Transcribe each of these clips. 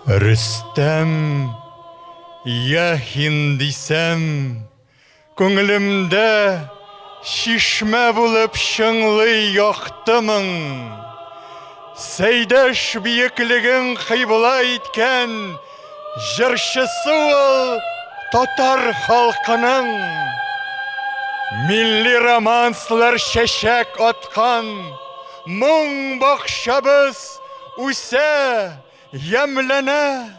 Рүстәм, Яхин дисәм, күңелемдә шишмә булып шыңлый яктымың. Сәйдәш бияклеген кыйбла иткән җырчысы ул татар халкының. Милли романслар чәчәк аткан, моң бакчабыз үсә, ямлана.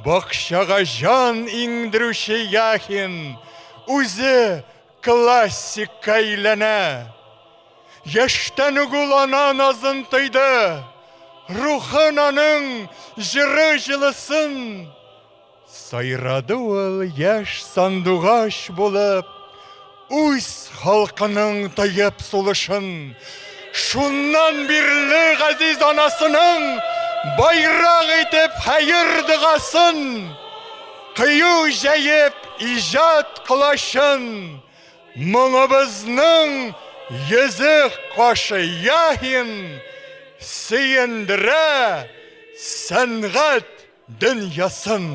Бакчага жан иңдерүче Яхин үзе классикка әйләнә. Яшьтән үк ул ана назын тойды, рухын аның җыры җылысын. Сайрады ул яшь сандугач булып, үз халкының тоеп сулышын. Шуннан бирле газиз анасының байрак итеп хәер дугасын. Кыю җәеп иҗат кылашын. Моңыбызның йөзек кашы Яхин сөендерә сәнгать дөньясын.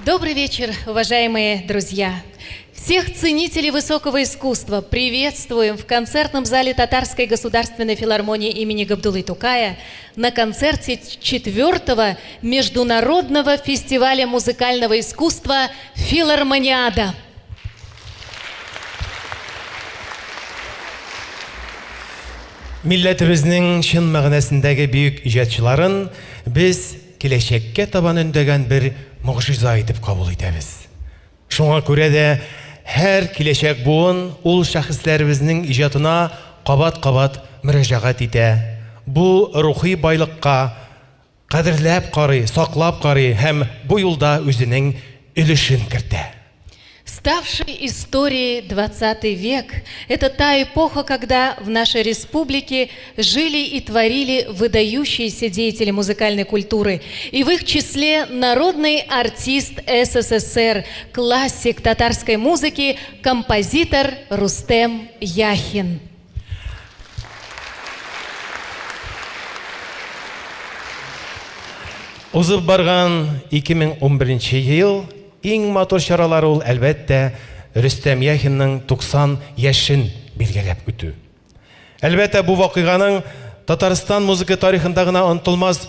Добрый вечер, уважаемые друзья! Всех ценителей высокого искусства приветствуем в концертном зале Татарской государственной филармонии имени Габдуллы Тукая на концерте 4-го международного фестиваля музыкального искусства «Филармониада». Милләтебезнең чын мәгънәсендәге бөек иҗатчыларын без киләчәккә табан өндәгән бер мөгъҗиза итеп кабул итәбез. Шуңа күрә дә һәр киләчәк буын ул шәхесләребезнең иҗатына кабат-кабат мөрәҗәгать итә. Бу рухи байлыкка кадерләп карый, саклап карый һәм бу юлда үзенең өлешен кертә. Ставший историей 20 век – это та эпоха, когда в нашей республике жили и творили выдающиеся деятели музыкальной культуры. И в их числе народный артист СССР, классик татарской музыки, композитор Рустем Яхин. Узып барган 2011 ел иң матур чаралары ул әлбәттә Рөстәм Яхинның 90 яшен билгеләп үтү. Әлбәттә бу вакыйганың Татарстан музыка тарихында гына онытылмас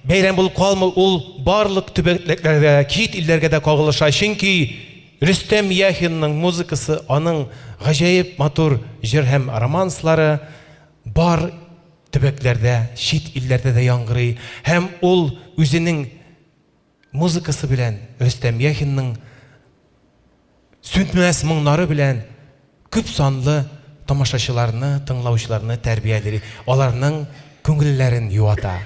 бәйрәм булып калмый, ул барлык төбәкләргә, чит илләргә дә кагылыша, чөнки Рөстәм Яхинның музыкасы, аның гаҗәеп матур җыр һәм романслары бар төбәкләрдә, чит илләрдә дә яңгырый һәм ул үзенең музыкасы белән, Рөстәм Яхинның сүнмәс моңнары белән күп санлы тамашачыларны, тыңлаучыларны тәрбияләр, аларның күңелләрен юата.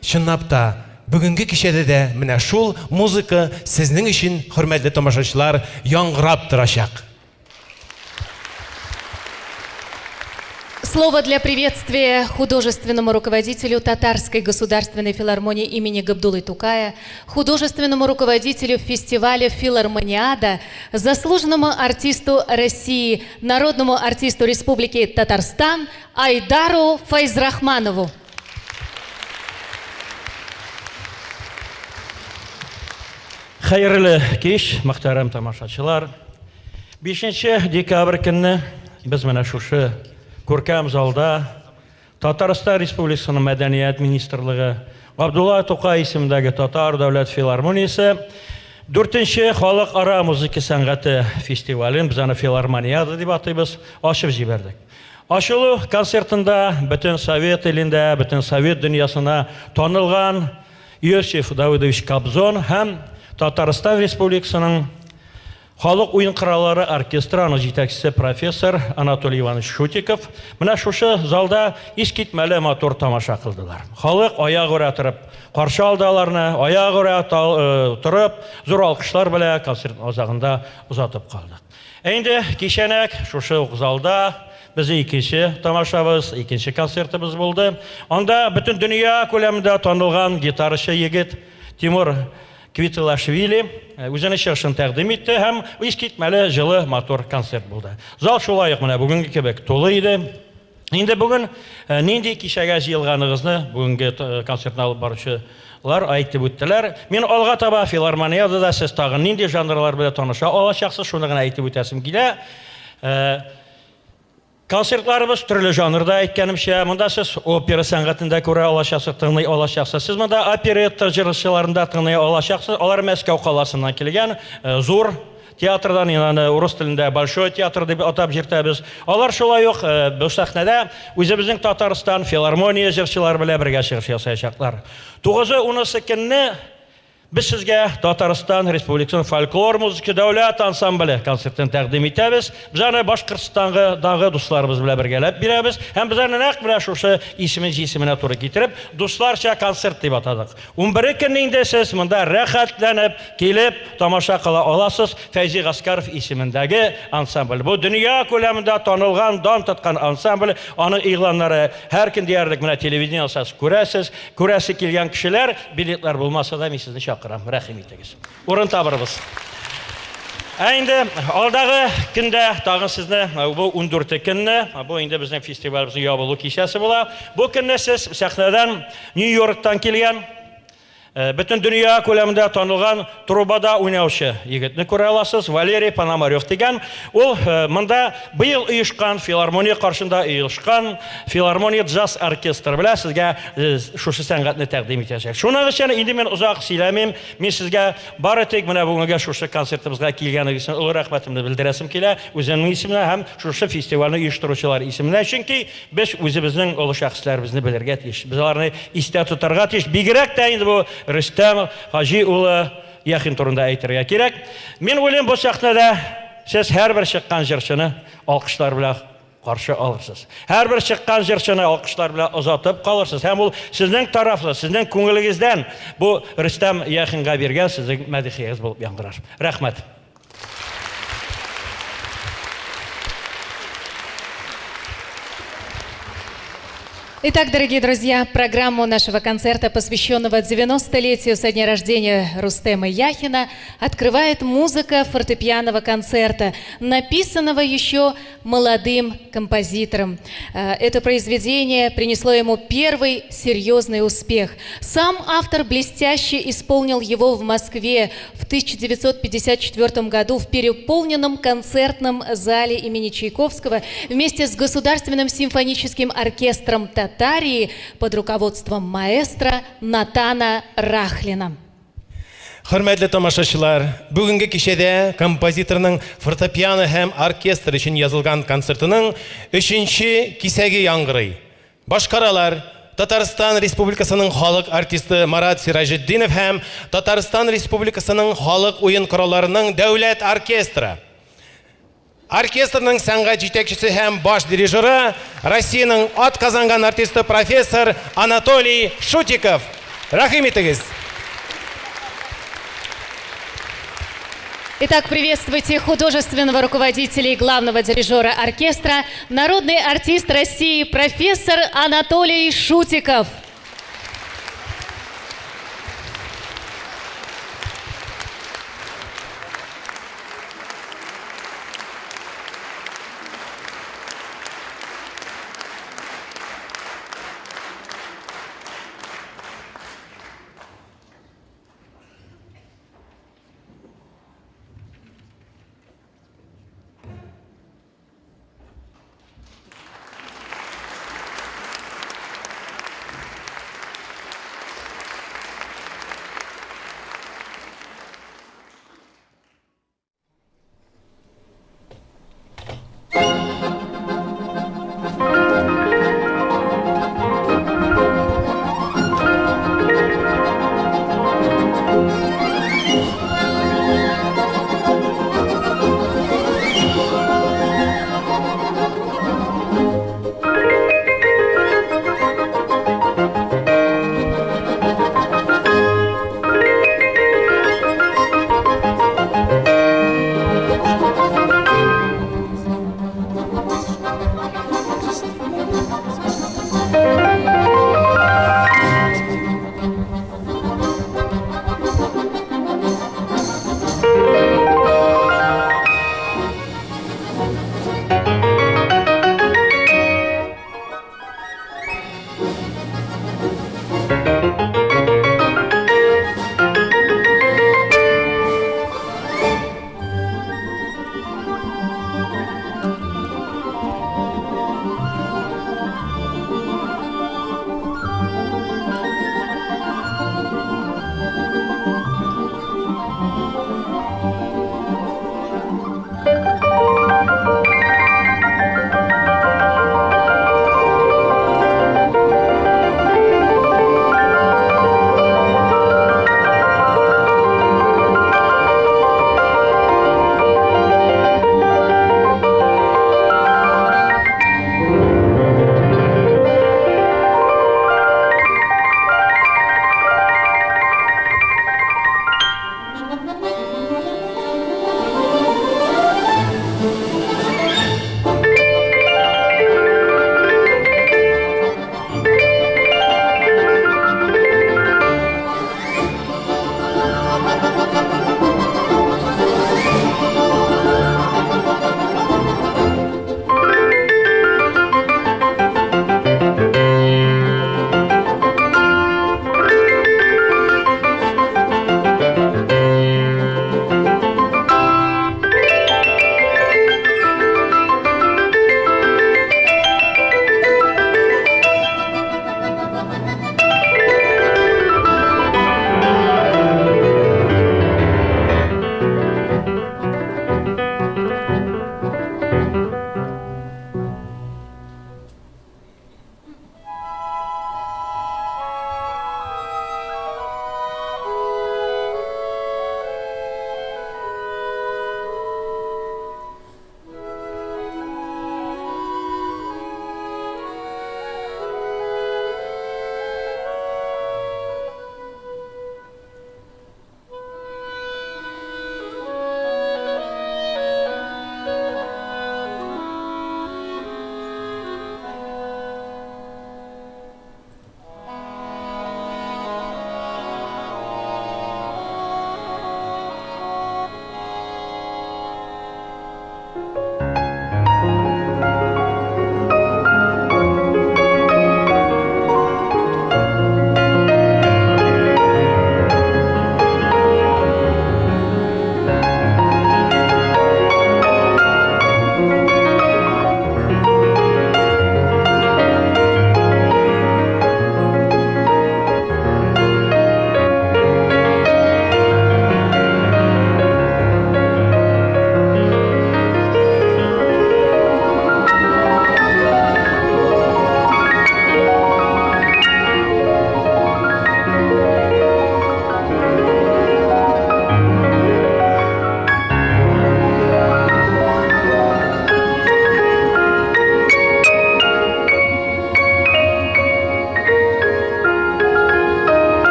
Чынлап та, бүгенге кичәдә дә менә шул музыка сезнең өчен, хөрмәтле тамашачылар, яңгырап торачак. Слово для приветствия художественному руководителю Татарской государственной филармонии имени Габдуллы Тукая, художественному руководителю фестиваля «Филармониада», заслуженному артисту России, народному артисту Республики Татарстан Айдару Хәерле кич, мөхтәрәм тамашачылар. 5 декабрь көнне без менә шушы күркәм залда Татарстан Республикасының Мәдәният министрлыгы, Габдулла Тукай исемендәге Татар дәүләт филармониясе 4-нче халыкара музыка сәнгате фестивален, без аны филармонияда дип атыйбыз, ачып җибәрдек. Ачылу концертында бөтен Совет илендә, бөтен Совет дөньясына танылган Иосиф Давыдович Кобзон һәм Татарстан Республикасының Халык уен кораллары оркестры аның җитәкчесе профессор Анатолий Иванович Шутиков менә шушы залда искитмәле матур тамаша кылдылар. Халык аягүрә торып каршы алды аларны, аягүрә торып, зур алкышлар белән концерт азагында узатып калдык. Инде кичәнәк шушы залда безнең икенче тамашабыз, икенче концертыбыз булды. Анда бөтен дөнья күләмендә танылган гитарачы егет Тимур Квитлашвили үзенең чыгышын тәкъдим итте һәм искитмәле җылы матур концерт булды. Зал шулай ук менә бүгенге кебек тулы иде. Инде бүген нинди кичәгә җыелганыгызны бүгенге концертны алып баручылар әйтеп үттеләр. Мин алга таба филармонияда да сез тагын нинди жанрлар белән таныша алачаксыз, шуны гына әйтеп үтәсем килә. Концертларыбыз төрле жанрда әйткәнемчә, монда сез опера сәнгатендә күрә алачаксыз, тыңлый алачаксыз. Сез монда оперетта җырчыларында тыңлый алачаксыз. Алар Мәскәү каласыннан килгән, зур театрдан, янә урыс телендә Большой театр дип атап җиртәбез. Алар шулай ук бу сәхнәдә үзебезнең Татарстан филармония җырчылары белән бергә чыгыш ясаячаклар. 9-10 көнне biz sizga Татарстан Республикасының фольклор музыка дәүләт ансамбле концертын тәкъдим итәбез. Без аны Башкортстандагы дусларыбыз белән бергәләп бирәбез. Һәм без аны нәкъ менә шушы исеменә туры китереп, дусларча концерт дип атадык. 11 көнне инде сез монда рәхәтләнеп килеп тамаша кыла аласыз. Фәйзи Гаскаров исемендәге ансамбль. Бу дөнья күләмендә танылган, дан тоткан ансамбль. Аның игъланнары һәр көн диярлек менә телевидениедә күрәсез. Күрәсе килгән кешеләр, билетлар булмаса да, мин сезне рәхим итегез. Урын табырбыз. Инде алдагы көндә тагын сезне бу 14 көнне, бу инде безнең фестивалебезнең ябылу кичәсе була. Бу көнне сез сәхнәдән Нью-Йорктан килгән бөтен дөнья күләмендә танылган трубада уйнаучы егетне күрә аласыз, Валерий Пономарев дигән. Ул монда быел оешкан филармония каршында оешкан филармония джаз оркестры белән сезгә шушы сәнгатьне тәкъдим итәчәк. Шуның өчен инде мин узак сөйләмим. Мин сезгә бары тик менә бүгенге шушы концертыбызга килгәнегез өчен улы рәхмәтемне белдерәсем килә. Үземнең исемемә һәм шушы фестивальне оештыручылар исеменә, чөнки без үзебезнең олы шәхесләребезне белергә тиеш. Без аларны истә тотарга тиеш. Бигрәк тә инде бу Рөстәм Хаҗи улы Яхин турында әйтергә кирәк. Мин уйлыйм, бу сәхнәдә сез һәрбер чыккан җырчыны алкышлар белән каршы алырсыз. Һәрбер чыккан җырчыны алкышлар белән озатып калырсыз. Һәм ул сезнең тарафлы, сезнең күңелегездән бу Рөстәм Яхинга биргән сезнең мәдхиягыз булып яңгырар. Рәхмәт. Итак, дорогие друзья, программу нашего концерта, посвященного 90-летию со дня рождения Рустема Яхина, открывает музыка фортепианного концерта, написанного еще молодым композитором. Это произведение принесло ему первый серьезный успех. Сам автор блестяще исполнил его в Москве в 1954 году в переполненном концертном зале имени Чайковского вместе с Государственным симфоническим оркестром Татарии под руководством маэстро Натана Рахлина. Хөрмәтле тамашачылар, бүгенге кичәдә композиторның фортепиано һәм оркестр өчен язылган концертының 3нче кисәге яңгырый. Башкаралар Татарстан Республикасының халык артисты Марат Сиражетдинов һәм Татарстан Республикасының халык уен коралларының дәүләт оркестры. Оркестрның сәнгать җитәкчесе һәм баш дирижеры Россиянең атказанган артисты профессор Анатолий Шутиков. Рәхим итегез. Итак, приветствуйте художественного руководителя и главного дирижера оркестра, народный артист России профессор Анатолий Шутиков.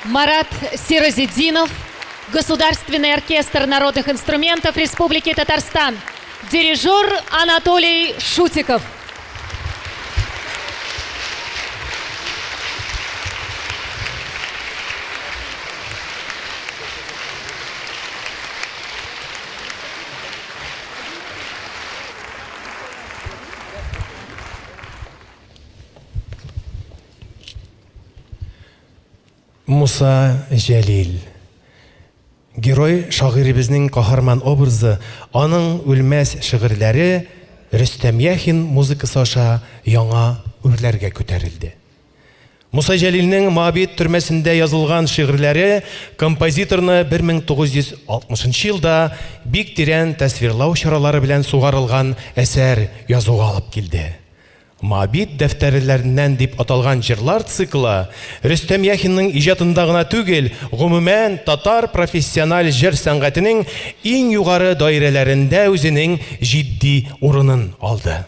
Марат Сирозиддинов, Государственный оркестр народных инструментов Республики Татарстан, дирижер Анатолий Шутиков. Муса Жәлил. Герой шағирыбызның қаһарман образы, аның үлмәс шигырьләре Рөстәм Яхин музыкасы аша яңа үрләргә күтәрелде. Муса Жәлилнең Моабит төрмәсендә язылган шигырьләре композиторны 1960 елда бик тирән тасвирлау чаралары белән сугарылган әсәр язуга алып килде. Моабит дәфтәрләреннән дип аталган җырлар циклы Рөстәм Яхинның иҗатында гына түгел, гомумән татар профессиональ җыр сәнгатенең иң югары даирәләрендә үзенең җитди урынын алды.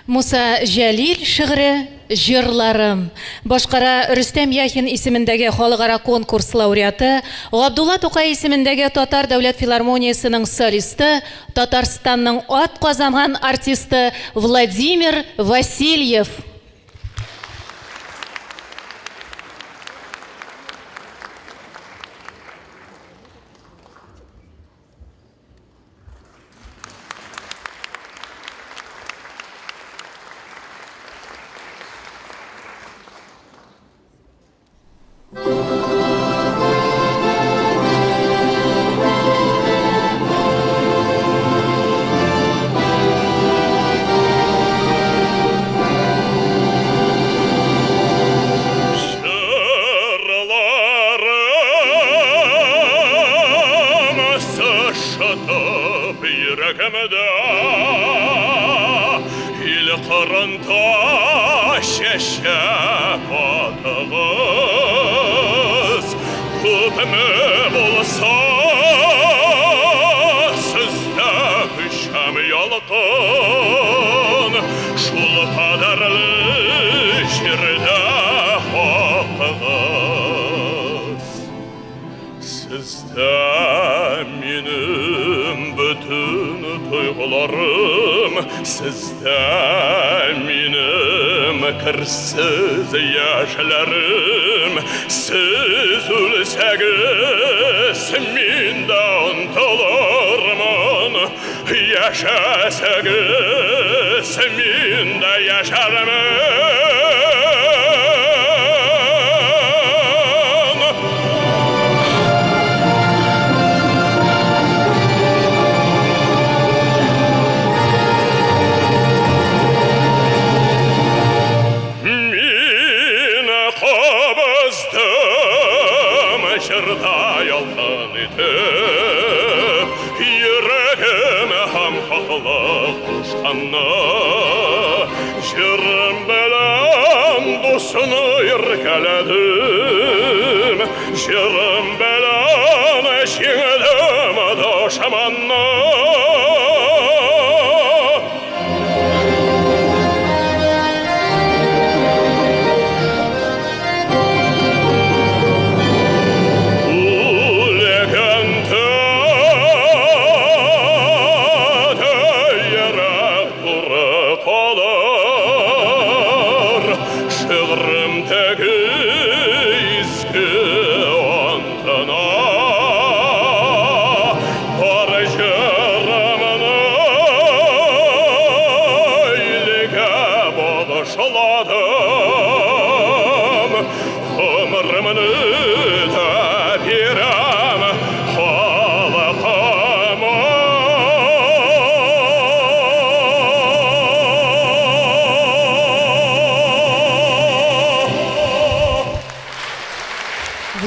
Муса Жәлил шигыре «Җырларым». Башкара Рөстәм Яхин исемендәге халыкара конкурс лауреаты, Габдулла Тукай исемендәге Татар дәүләт филармониясының солисты, Татарстанның ат казанган артисты Владимир Васильев. Sizdə minim kırsiz yaşlarım, siz ölsəgiz mində unutulurman, yaşasəgiz mində yaşarman. Жырым белән дусыны иркәләдем, жырым белән җиңдем дошманны.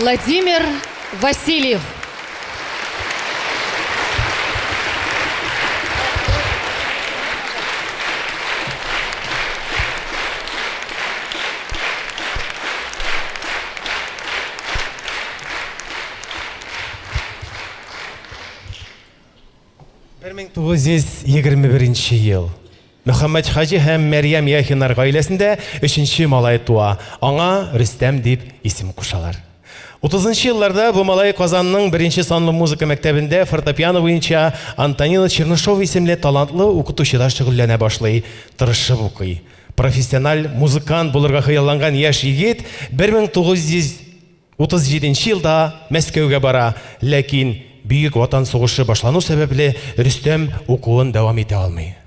Владимир Васильев. ел. Мөхәммәд Хаҗи һәм Мәрьям Яхиннар гаиләсендә 3нче малай туа. Аңа Рөстәм дип исем кушалар. 30-нчы елларда бу малай Казанның беренче санлы музыка мәктәбендә фортепиано буенча Антонина Чернышова исемле талантлы укытучыда шөгыльләнә башлый, тырышып укый. Профессиональ музыкант булырга хыялланган яшь егет 1937 елда Мәскәүгә бара, ләкин Бөек Ватан сугышы башлану сәбәпле Рөстәм укуын дәвам итә алмый.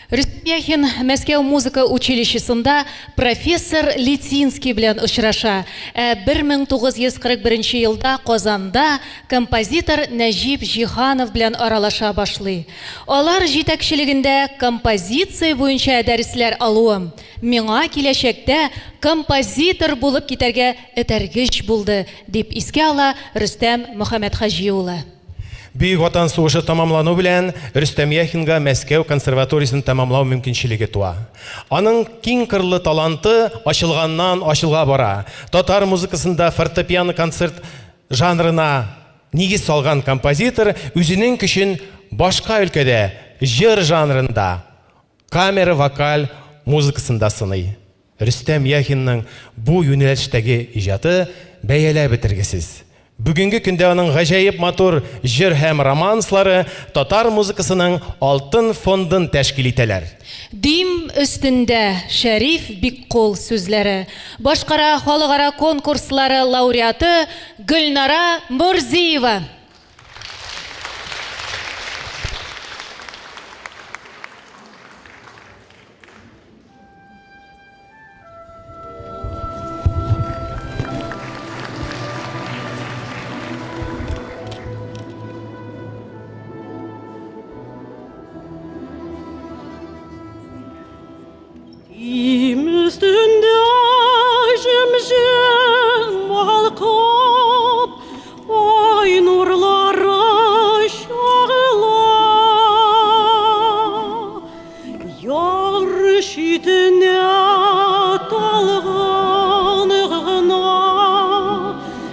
Рөстәм Яхин Мәскәү музыка училищесында профессор Литинский белән очраша. 1941 елда Казанда композитор Нәҗип Җиһанов белән аралаша башлый. Алар җитәкчелегендә композиция буенча дәресләр алуым миңа киләчәктә композитор булып китәргә этәргеч булды, дип искә ала Рөстәм Мөхәммәдхаҗи улы. Бөек Ватан сугышы тамамлану белән Рөстәм Яхинга Мәскәү консерваториясын тамамлау мөмкинчелеге туа. Аның киң кырлы таланты ачылганнан ачылга бара. Татар музыкасында фортепиано концерт жанрына нигез салган композитор үзенең көчен башка өлкәдә җыр жанрында камера вокаль музыкасында сыный. Рөстәм Яхинның бу юнәлештәге иҗаты бәяләп бетергесез. Бүгенге көндә аның гаҗәеп матур җыр һәм романслары татар музыкасының алтын фондын тәшкил итәләр. Дим өстендә Шәриф Биккул сүзләре. Башкара халыкара конкурслары лауреаты Гөлнара Мурзиева. Üstünde jimjim balkon, ay nurları şağıla. Yar şitine talğanığına,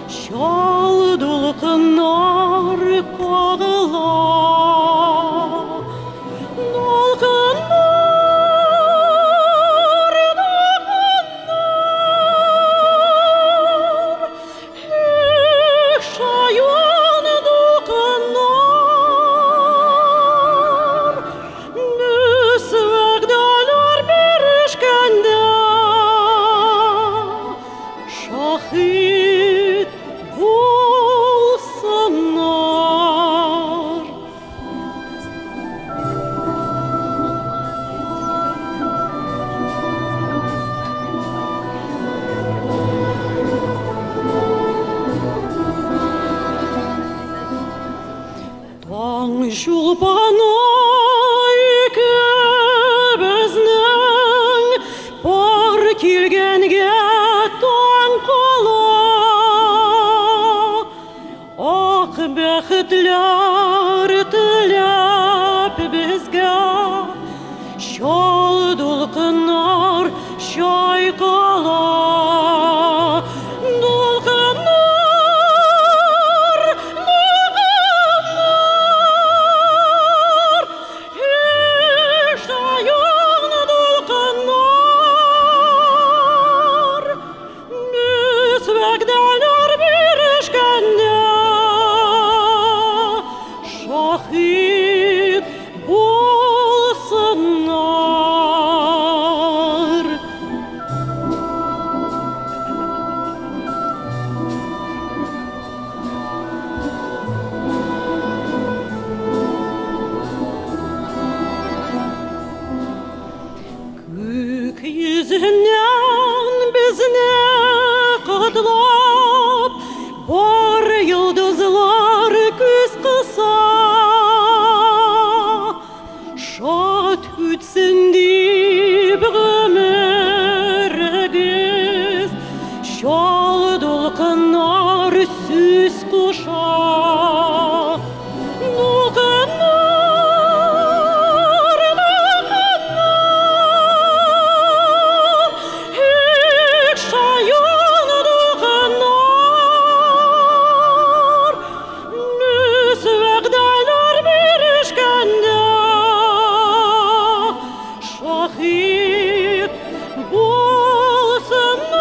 şal dulkınlar kağıla. Şulpana ikimizning par kelganga taң qala. Aq baxtlar tilab bizga şol dulqinlar şayqala. Şahit bulsunlar. Gökyüzünden bizni kıtlap var yıldızlar küs kısa. Şat ütsün deyip ömürümüz, şal dolkınlar süs kuşa. Şahit bulsunlar.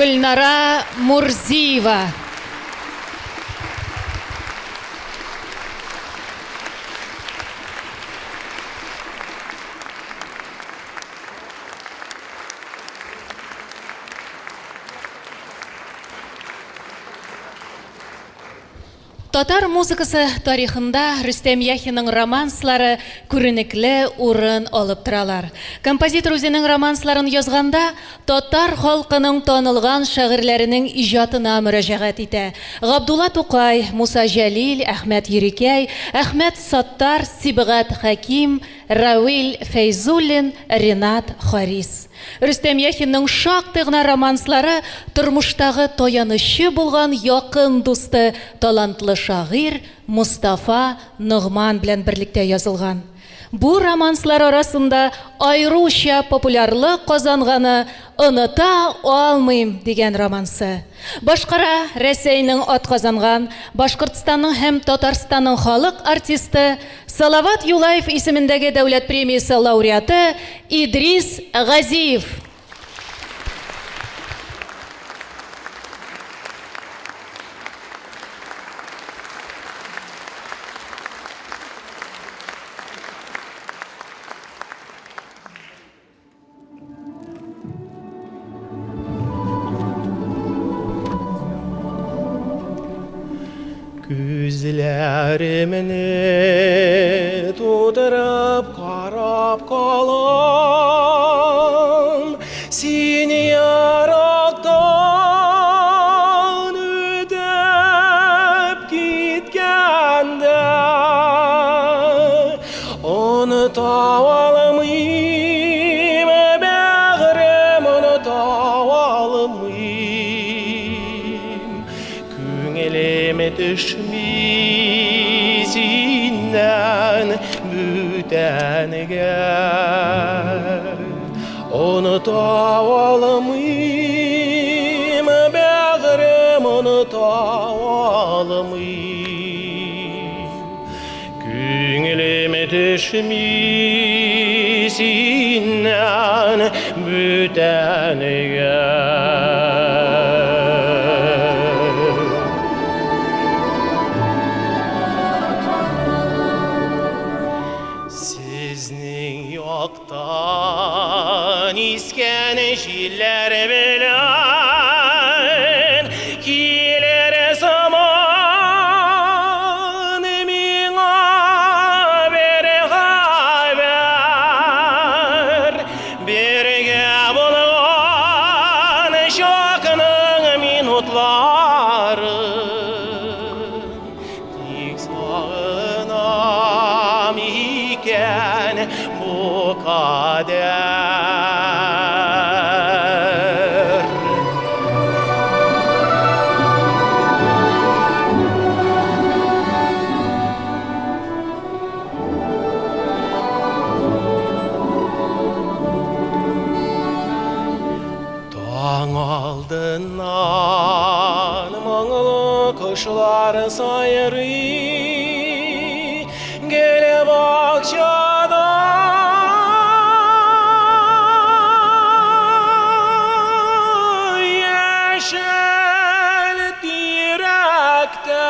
Гульнара Мурзиева. Татар музыкасы тарихында Рөстәм Яхинның романслары күренекле урын алып торалар. Композитор үзенең романсларын язганда татар халкының танылган шагыйрьләренең иҗатына мөрәҗәгать итә. Габдулла Тукай, Муса Җәлил, Әхмәт Йөрикәй, Әхмәт Саттар, Сибгат Хаким, Равил Фәйзуллин, Ринат Харис. Рөстәм Яхинның шактый гына романслары тормыштагы таянычы булган якын дусты, талантлы шагыйрь Мустафа Ногман белән берлектә язылган. Бу романслар арасында айруча популярлык казанганы «Оныта алмыйм» дигән романсы. Башкара Рәсәйнең атказанган, Башкортстанның һәм Татарстанның халык артисты, Салават Юлаев исемендәге дәүләт премиясе лауреаты Идрис Газиев. Күзләремне тутырып карап калам, син ярактан үтеп киткәндә, оныта алмыйм, бәгърем, оныта алмыйм, күңелем төшми синнән бүтәнгә, оныта алмыйм, бәгърем, оныта алмыйм, күңелем төшми синнән бүтәнгә. Искән җилләр белән килер заман, миңа бер хәбәр, бергә булган чакның минутлары, тик сагынам икән бу кадәр. Таң алдыннан моңлы кошлар сайрый, гел бакчада яшел тирәктә,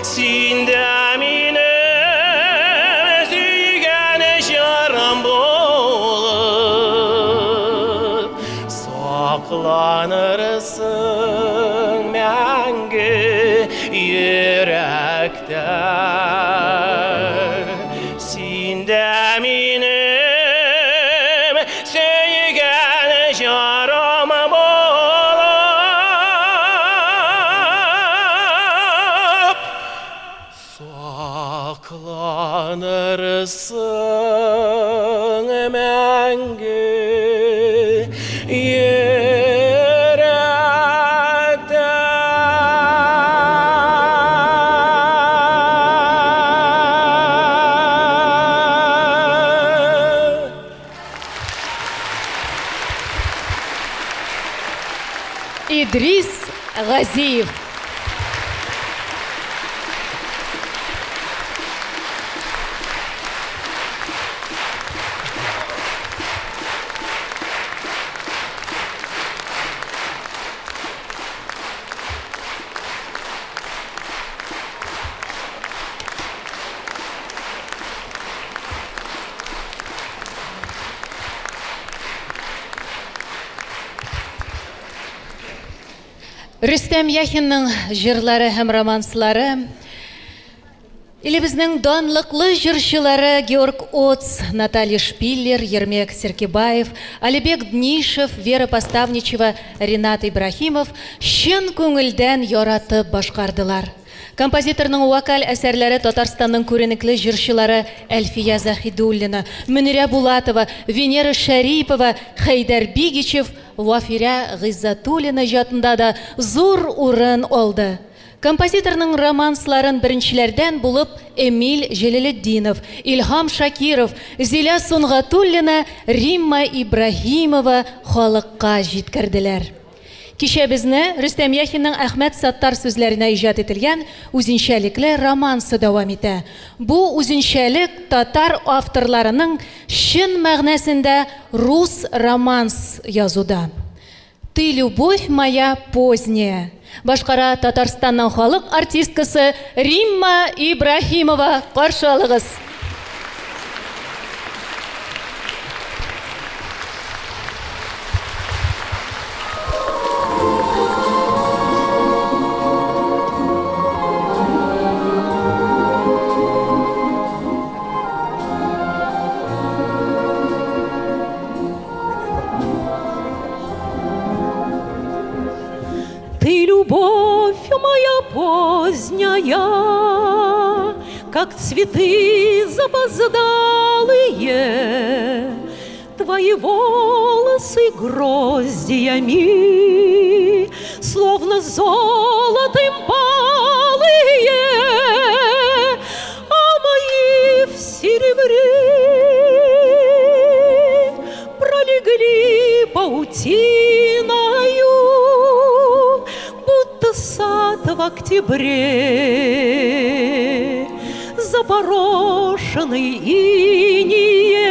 син дә минем сөйгән җырым булып сакланырсың мәңге йөрәктә, син дә минем сөйгән җырым булып сакланырсың мәңге йөрәктә. Идрис Газиев. Рөстәм Яхинның җырлары һәм романслары, илебезнең данлыклы җырчылары Георг Оц, Наталья Шпиллер, Ермек Серкебаев, Алибек Днишев, Вера Поставничева, Ринат Ибрахимов чын күңелдән яратып башкардылар. Композиторның вокаль әсәрләре Татарстанның күренекле җырчылары Әлфия Захидуллина, Мөнирә Булатова, Венера Шәрипова, Хәйдәр Бигичев, Вафирә Гыйззатуллина иҗатында да зур урын алды. Композиторның романсларын беренчеләрдән булып Эмиль Җәләлетдинов, Илһам Шакиров, Зилә Сунгатуллина, Римма Ибрахимова халыкка җиткерделәр. Кичә безне Рөстәм Яхинның Әхмәт Саттар сүзләренә иҗат ителгән үзенчәлекле романсы дәвам итә. Бу үзенчәлек татар авторларының чын мәгънәсендә рус романс язуда. «Ты, любовь моя поздняя». Башкара Татарстанның халык артисткасы Римма Ибрахимова, каршы алыгыз. Ты, любовь моя поздняя, как цветы запоздалые, твои волосы гроздьями, словно золотым палые, а мои в серебре пролегли паутиною, сад в октябре, запорошенный инеем,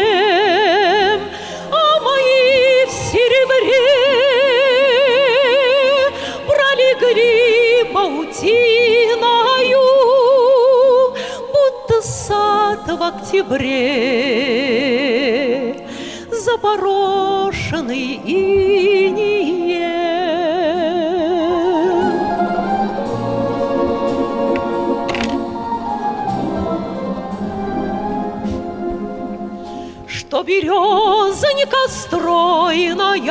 а мои в серебре пролегли паутиною, будто сад в октябре, запорошенный инеем. Что березонька стройная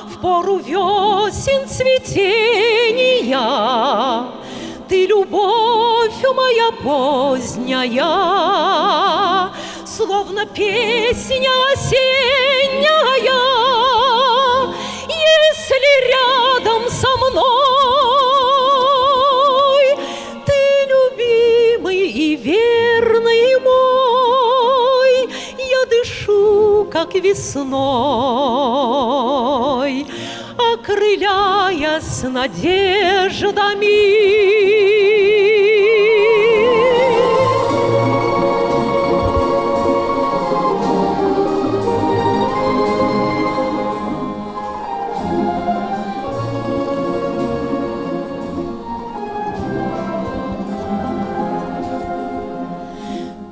в пору весен цветения, ты, любовь моя поздняя, словно песня осенняя, если рядом со мной ты, любимый и верный мой, я дышу, как весной, окрыляясь надеждами.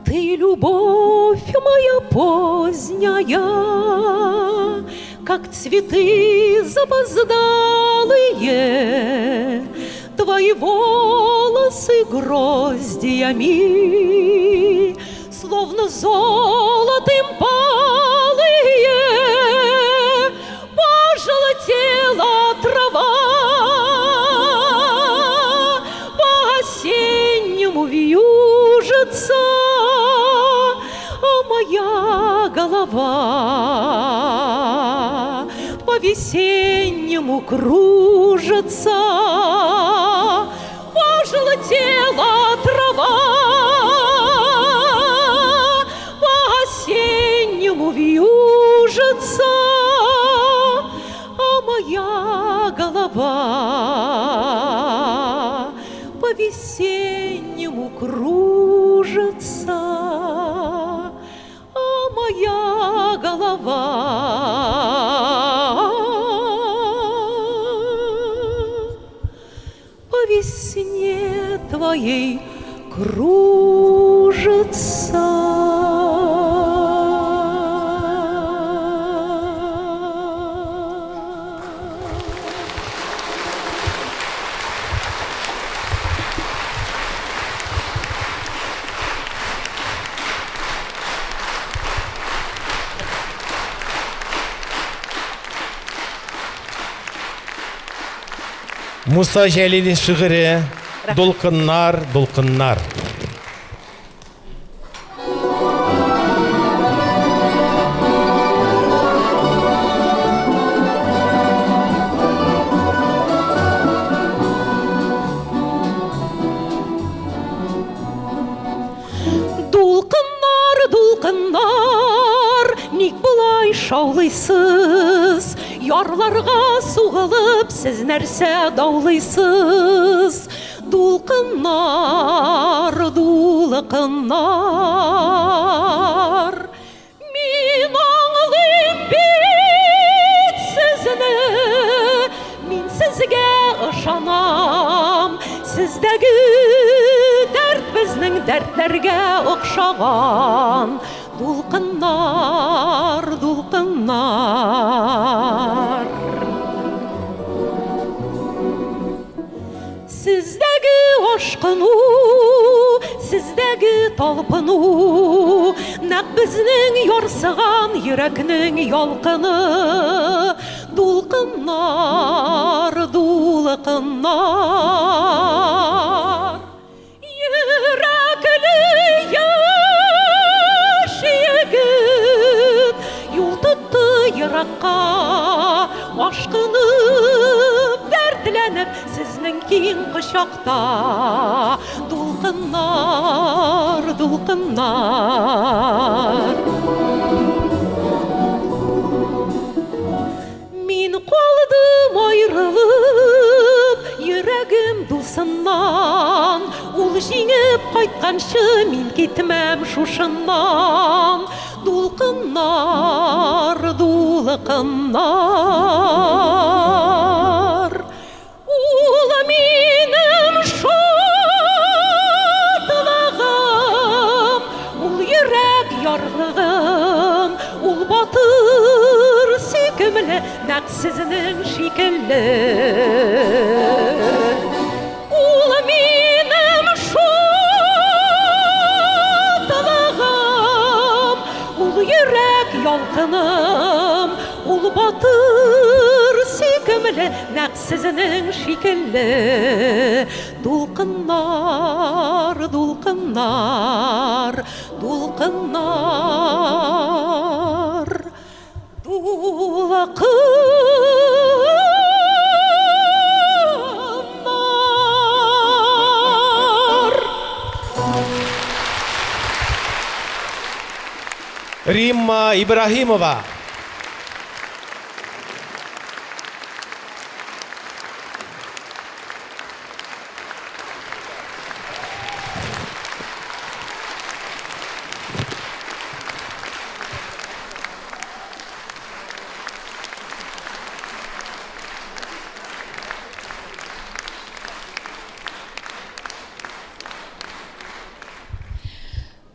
Ты, любовь моя поздняя, как цветы запоздалые, твои волосы гроздьями, словно золотым палые, пожелтела трава, по-осеннему вьюжится, а моя голова по-весеннему кружится, пожелтела трава, по-осеннему вьюжится, а моя голова по-весеннему кружится, а моя голова по весне твоей кружится. Муса Жәлили шигыре «Дулкыннар, дулкыннар». Дулкыннар, дулкыннар, ник булай шаулыйсыз? Ярларга сугылып, сіз нәрсә даулыйсыз? Дулкыннар, дулкыннар, мин аңлыйм бит сезне, мин сезгә ышанам, сездәге дәрт безнең дәртләргә охшаган. Дулкыннар, дулкыннар, сездәге ашкыну, сездәге талпыну, нәкъ безнең ярсыган йөрәкнең ялкыны. Дулкыннар, дулкыннар, йөрәкле яшь егет юл тотты еракка, ашкынып, дәртләнеп, сезнең киң кочакта. Дулкыннар, дулкыннар, мин калдым аерылып, йөрәгем дусыннан. Ул җиңеп кайтканчы, мин китмәм шушыннан. Дулкыннар, дулкыннар, ул минем шатлыгым, ул йөрәк ярлыгым, ул батыр сөйкемле, нәкъ сезнең шикелле. Ул минем шатлыгым, ул йөрәк ялкыным, ул батыр сөйкемле, нәкъ сезнең шикелле. Дулкыннар, дулкыннар, дулкыннар, дулкыннар. Римма Ибрахимова.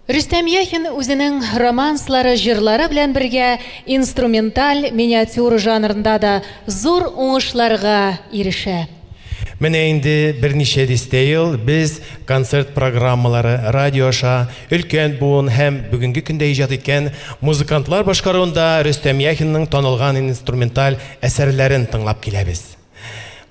Рөстәм Яхин үзенең романслары, җырлары белән бергә инструменталь, миниатюра жанрында да зур уңышларга ирешә. Менә инде берничә дистә ел без концерт программалары, радиоша, өлкән буын һәм бүгенге көндә иҗат иткән музыкантлар башкаруында Рөстәм Яхинның танылган инструменталь әсәрләрен тыңлап киләбез.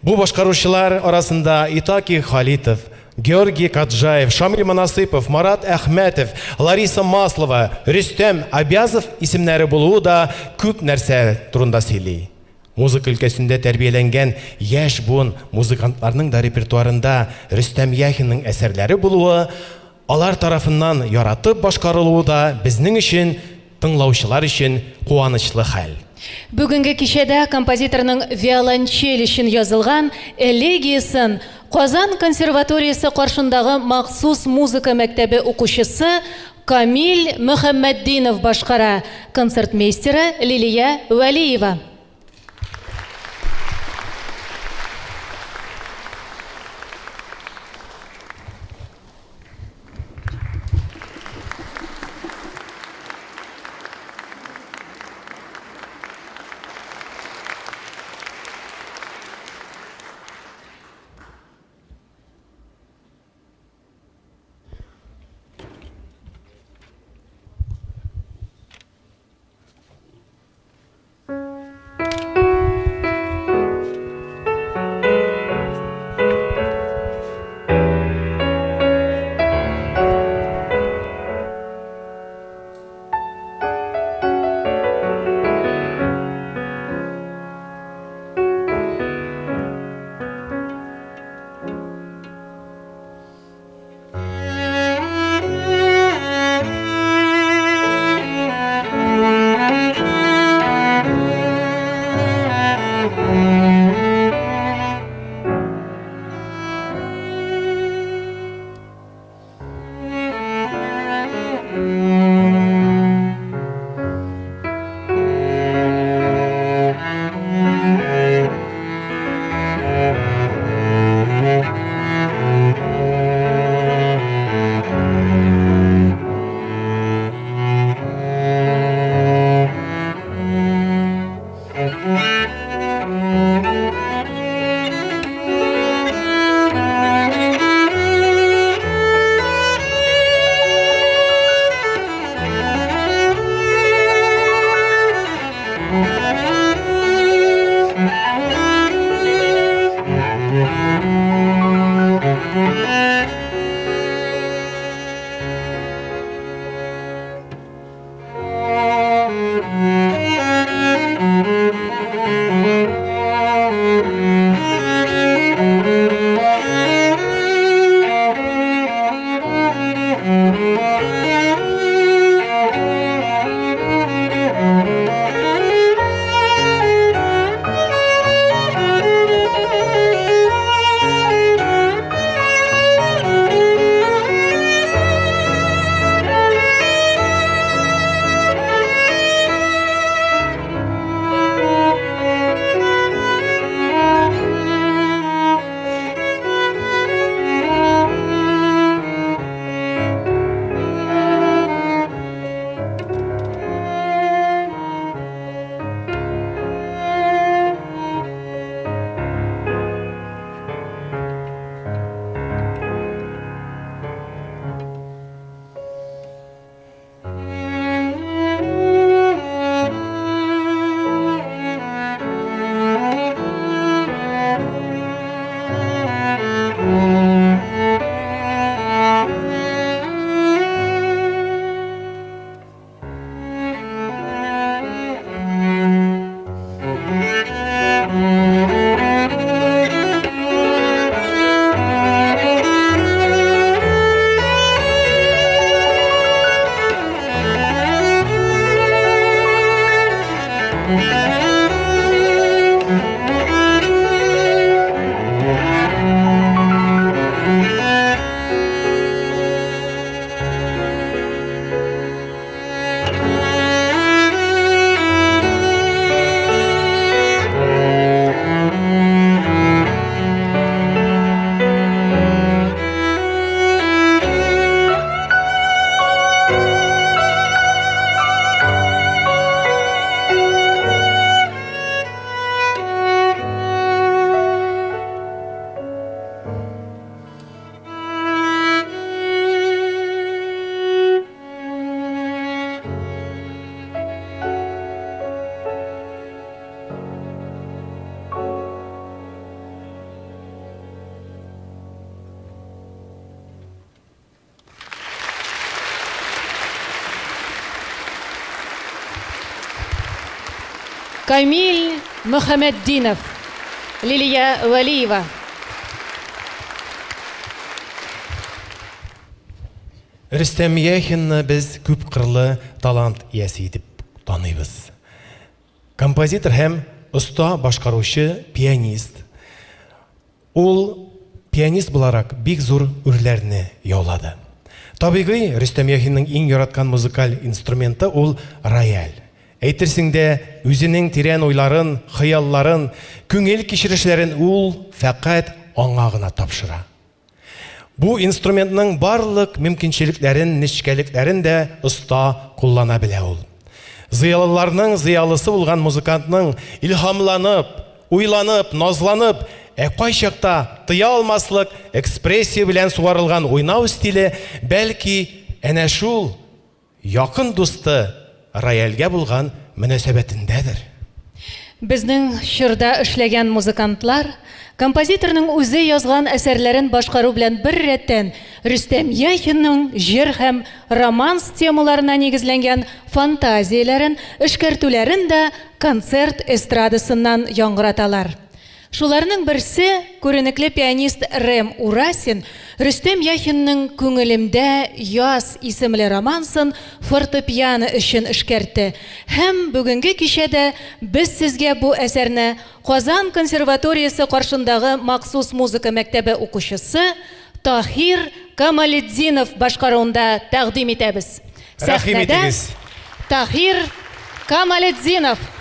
Бу башкаручылар арасында Итаки Халитов, Георгий Каджаев, Шамил Манасыпов, Марат Әхмәтов, Лариса Маслова, Рөстәм Абязов исемнәре булуы да күп нәрсә турында сөйли. Музыка өлкәсендә тәрбияләнгән яшь буын музыкантларның да репертуарында Рөстәм Яхинның әсәрләре булуы, алар тарафыннан яратып башкарылуы да безнең өчен, тыңлаучылар өчен куанычлы хәл. Бүгенге кичәдә композиторның виолончель өчен язылган элегиясын Казан консерваториясы каршындагы махсус музыка мәктәбе укучысы Камил Мөхәммәддинов башкара, концертмейстеры Лилия Вәлиева. Камиль Мухаммеддинов, Лилия Валиева. Рөстәм Яхинны без күп кырлы талант иясе итеп таныйбыз. Композитор һәм оста башкаручы пианист. Ул пианист буларак бик зур үрләрне яулады. Табигый, Рөстәм Яхинның иң яраткан музыкаль инструменты ул рояль. Әйтерсең дә, үзенең тирән уйларын, хыялларын, күңел кичерешләрен ул фәкать аңа гына тапшыра. Бу инструментның барлык мөмкинчелекләрен, нечкәлекләрен дә оста куллана белә ул. Зыялыларның зыялысы булган музыкантның илһамланып, уйланып, назланып, кайчакта тыя алмаслык экспрессия белән суарылган уйнау стиле бәлки әнә шул якын дусты рояльгә булган мөнәсәбәтендәдер. Безнең чорда эшләгән музыкантлар композиторның үзе язган әсәрләрен башкару белән бер рәттән Рөстәм Яхинның җыр һәм романс темаларына нигезләнгән фантазияләрен, эшкәртүләрен дә концерт эстрадасыннан яңгыраталар. Шуларның берсе күренекле пианист Рэм Урасин Рөстәм Яхинның «Күңелемдә яз» исемле романсын фортепиано өчен эшкәртте. Һәм бүгенге кичәдә без сезгә бу әсәрне Казан консерваториясе каршындагы махсус музыка мәктәбе укучысы Тахир Камалетдинов башкаруында тәкъдим итәбез. Сәхнәдә Тахир Камалетдинов.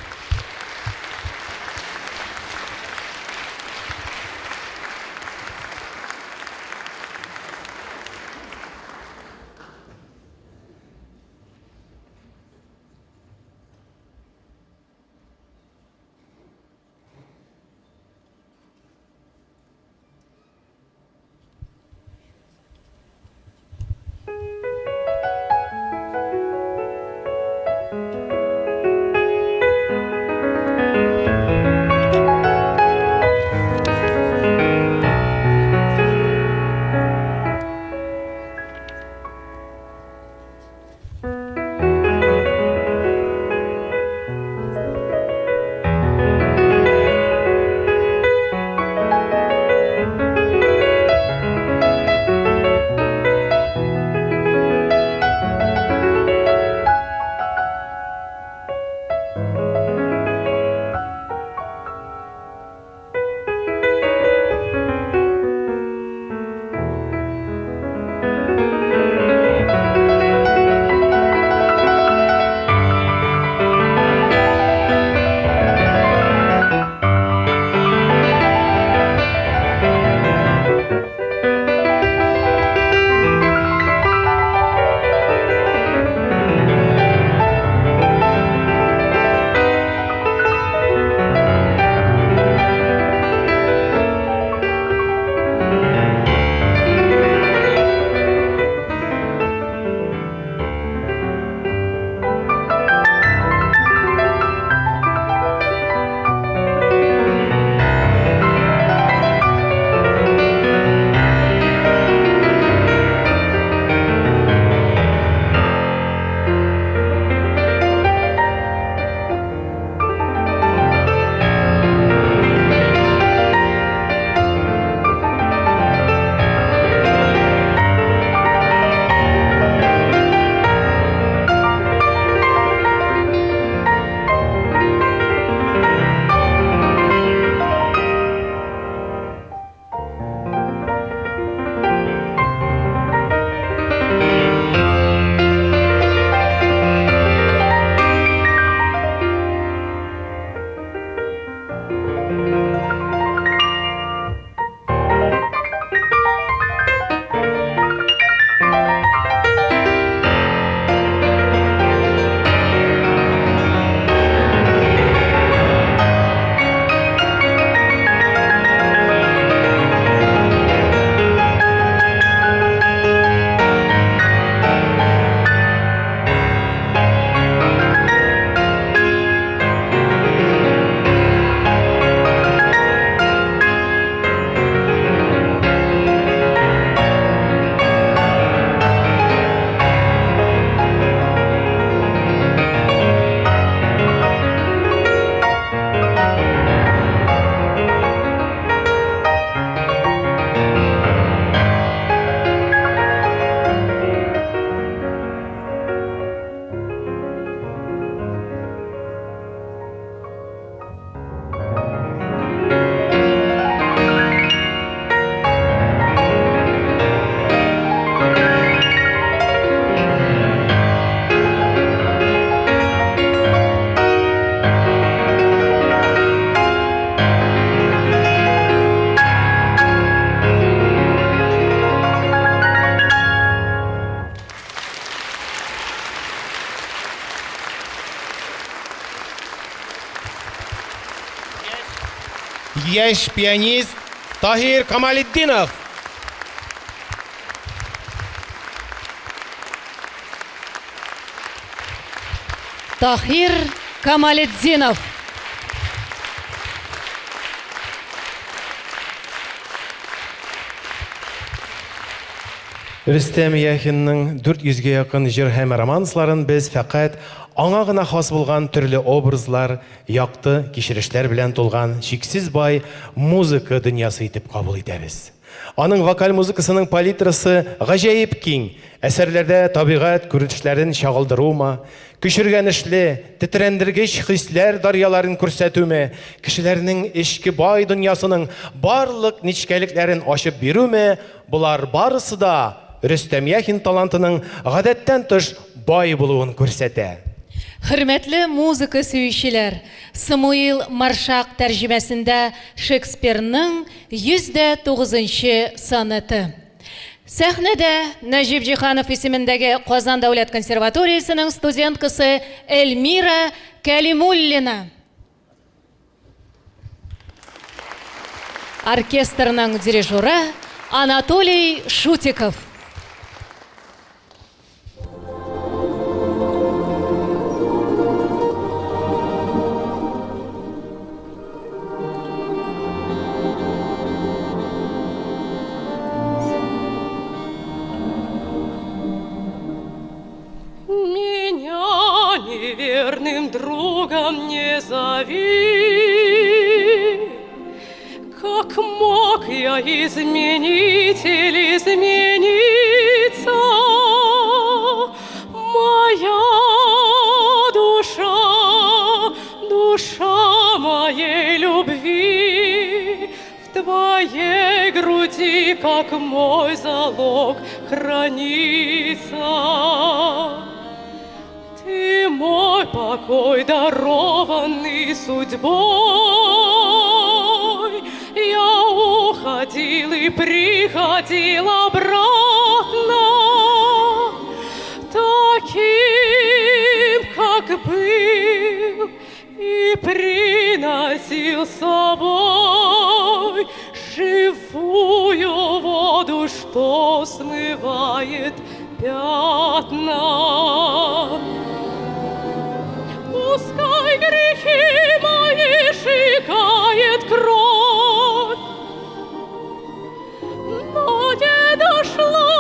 яшь пианист Тахир Камалетдинов. Тахир Камалетдинов. Рөстәм Яхинның 400-ге якын җыр һәм романсларын без фақат аңа гына хас булган төрле образлар, якты кичерешләр белән тулган чиксез бай музыка дөньясы итеп кабул итәбез. Аның вокаль музыкасының палитрасы гаҗәеп киң. Әсәрләрдә табигать күренешләрен чагылдырума, көчергәнешле, тетрәндергеч хисләр дарьяларын күрсәтүме, кешеләрнең эчке бай дөньясының барлык нечкәлекләрен ачып бирүме, булар барысы да Рөстәм Яхин талантының гадәттән тыш бай булуын күрсәтә. Хөрмәтле музыка сөючеләр, Самуил Маршак тәрҗемәсендә Шекспирның 109-нчы сонеты. Сәхнәдә Нәҗип Җиһанов исемендәге Казан дәүләт консерваториясының студенткасы Эльмира Кәлимуллина. Оркестрның дирижеры Анатолий Шутиков. Меня неверным другом не зови. Как мог я изменить или измениться? Моя душа, душа моей любви в твоей груди, как мой залог, хранится. Ты мой покой, дарованный судьбой. Я уходил и приходил обратно, таким, как был, и приносил с собой живую воду, что смывает пятна. Пускай грехи мои сжигает кровь, но не дошла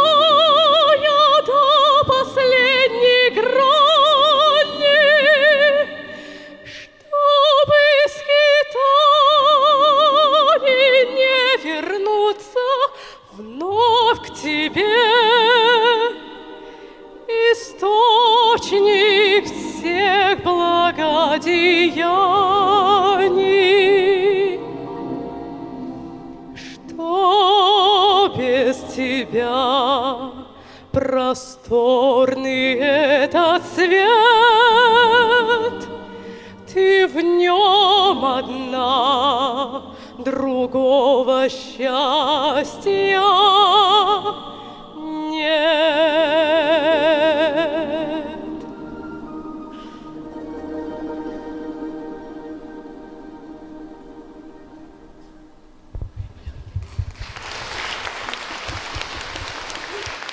я до последней грани, чтобы скитаний не вернуться вновь к тебе. Источник всех благодеяний, что без тебя просторный этот свет, ты в нем одна, другого счастья нет.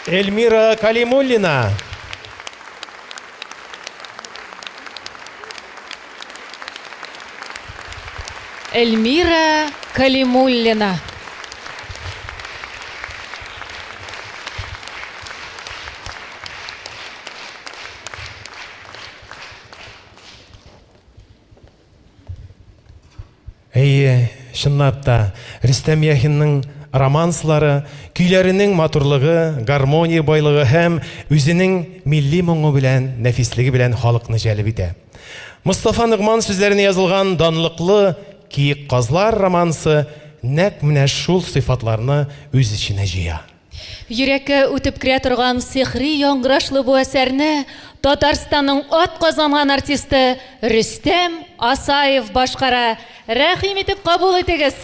Эльмира Калимуллина. Эльмира Калимуллина. Чынлап та, Рөстәм Яхинның романслары, көйләренең матурлыгы, гармония байлыгы һәм үзенең милли моңы белән, нәфислеге белән халыкны җәлеп итә. Мустафа Нигъман сүзләренә язылган данлыклы Киек казлар романсы нәкъ менә шул сыйфатларны үз иченә җыя. Йөрәккә үтеп керә торган сихри яңгырашлы бу әсәрне Татарстанның атказанган артисты Рөстәм Асаев башкара. Рәхим итеп кабул итегез.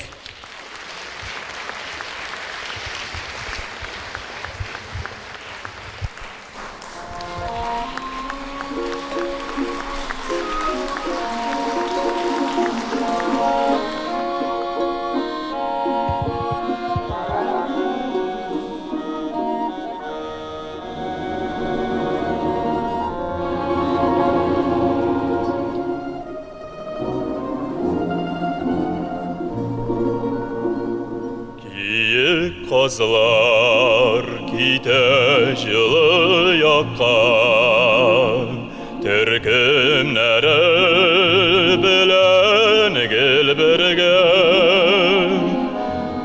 Kızlar kite жылы yakka, Türkümleri bilen gel birge.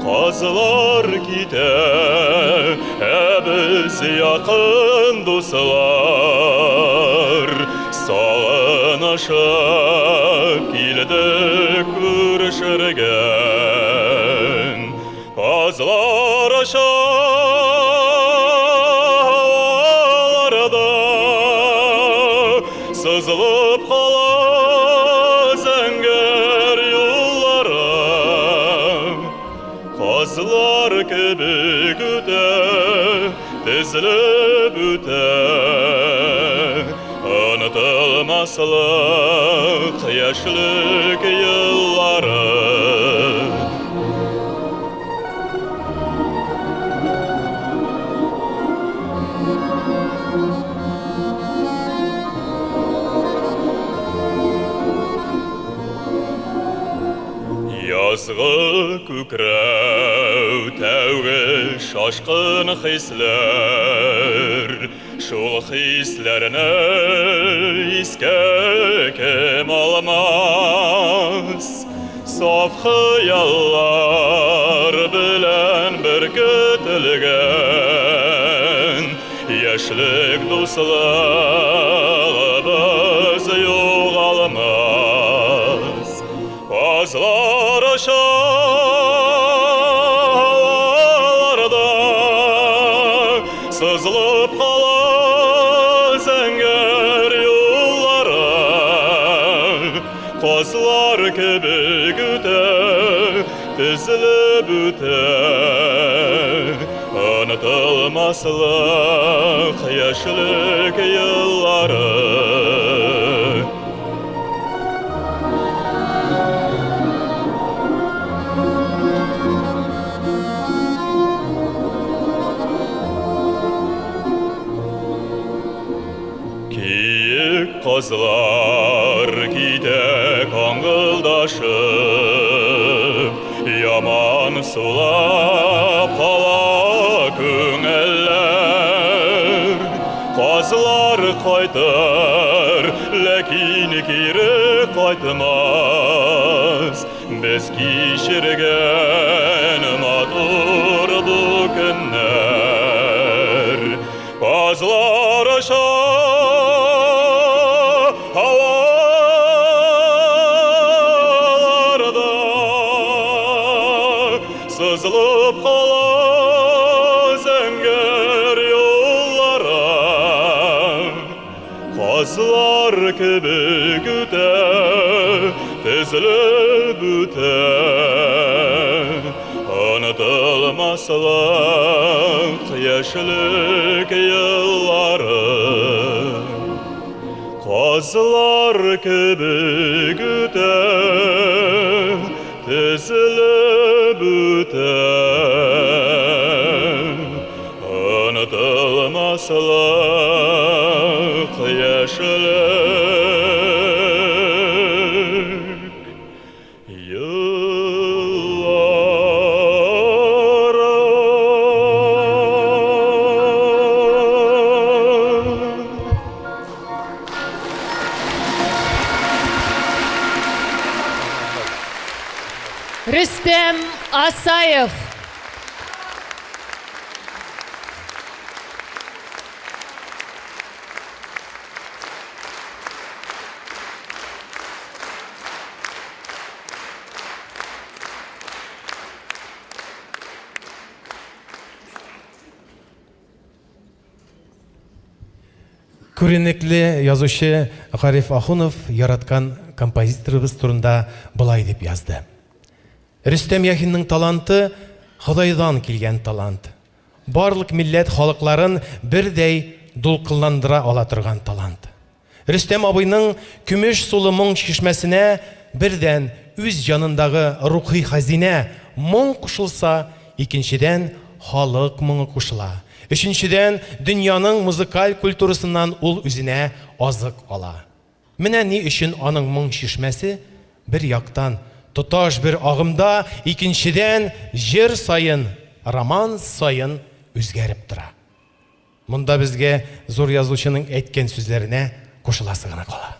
Kızlar kite biz yakın dostlar, Sağınışıp kildik görüşürgen. Kızlar aşağılarda sızılıp kala zenger yollara. Kızlar gibi güde dizilip üte, unutulmaslık yaşlık yılları. Yazgı kükrəu təvgü şaşqın hislər, Şul hislərini iskə kim almaz. Saf xəyallar bilən bir kütülgən, Yaşlık dostluğumuz yoğalmaz. Kızlar aşağılarda sızılıp kala zenger yollara. Kızlar gibi güte dizilip üte, unutulmaslık yaşlık yılları. Kızlar gide kangıldaşıp, Yaman sulap kala köngüller. Kızlar kaytar, lekin kiri kaytmaz. Biz kişirgen matur bu günler. Kızlar havalarda sızılıp kala zenger yollara. Kızlar gibi güte dizilip üte, unutulmaslık yaşlık yılları. Kızlar gibi güte dizilip üte, unutulmaslık yaşlık yılları. Рүстем Асаев. Күренекле язучы Гариф Ахунов яраткан композиторыбыз турында былай дип язды. Рөстәм Яхинның таланты Худайдан килгән талант. Барлык милләт халыкларын бердәй дулкынландыра ала торган талант. Рөстәм абыйның көмеш сулы моң чишмәсенә бердән үз җанындагы рухи хазинә моң кушылса, икенчедән халык моңы кушыла. Өченчедән, дөньяның музыкаль культурасыннан ул үзенә азык ала. Менә ни өчен аның моң чишмәсе бер яктан тоташ бер агымда, икенчедән җир сайын роман сайын үзгәреп тора. Монда безгә зур язучының әйткән сүзләренә кушыласы гына кала.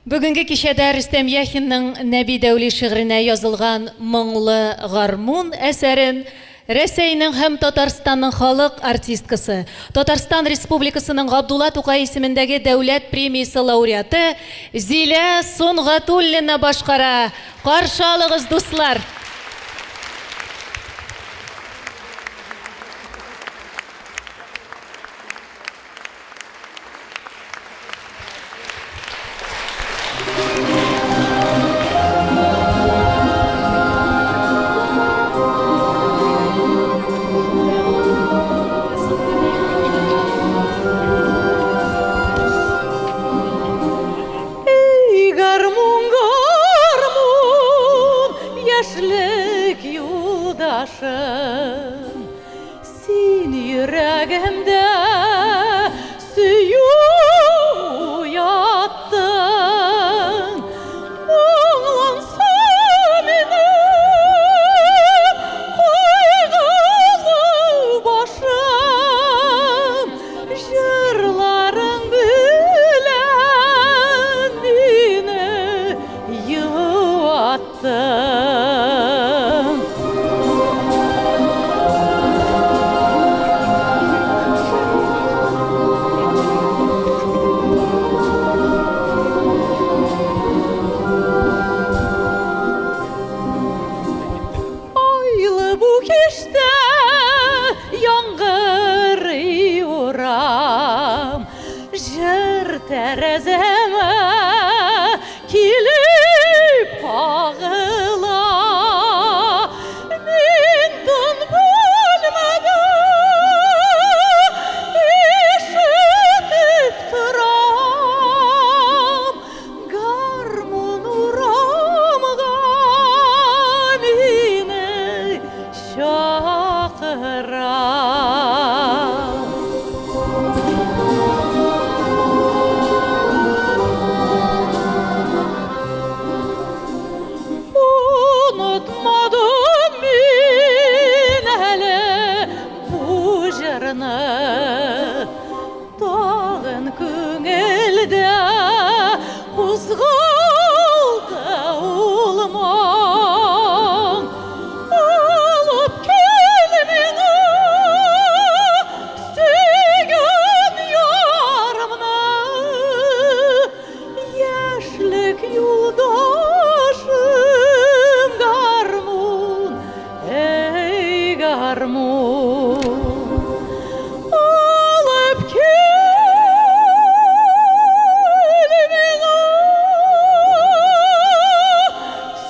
Бүгінгі кешәдә Рөстәм Яхинның Нәби Дәүли шигыренә язылган «Моңлы гармун» әсәрен Рәсәйнең һәм Татарстанның халык артисткасы, Татарстан Республикасының Габдулла Тукай исемендәге дәүләт премиясе лауреаты Зилә Сунгатуллина башкара. Каршы алыгыз, дуслар! Син йөрәгемдә сөю уяттың, моңланса минем кайгылы башым, җырларың белән мине юаттың. Кеште яңгыр юрам, җыр тәрәзәмә килеп кагыла. Мин тын бүлмәгә ишетеп торам, гармун урамга мине чакыра. Unutmadım min әле бу җырны, тагын күңелдә кузгалды ул моң. Алып кел мине сөйгән ярымны, яшьлек юлдашым гармун, эй гармун. Алып кел мине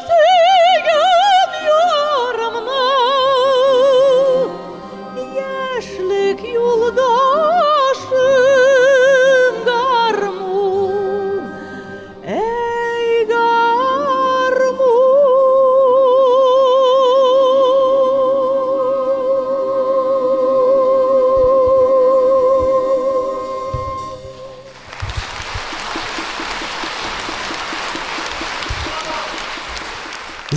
сөйгән ярымны, яшьлек юлдашым гармун, эй гармун.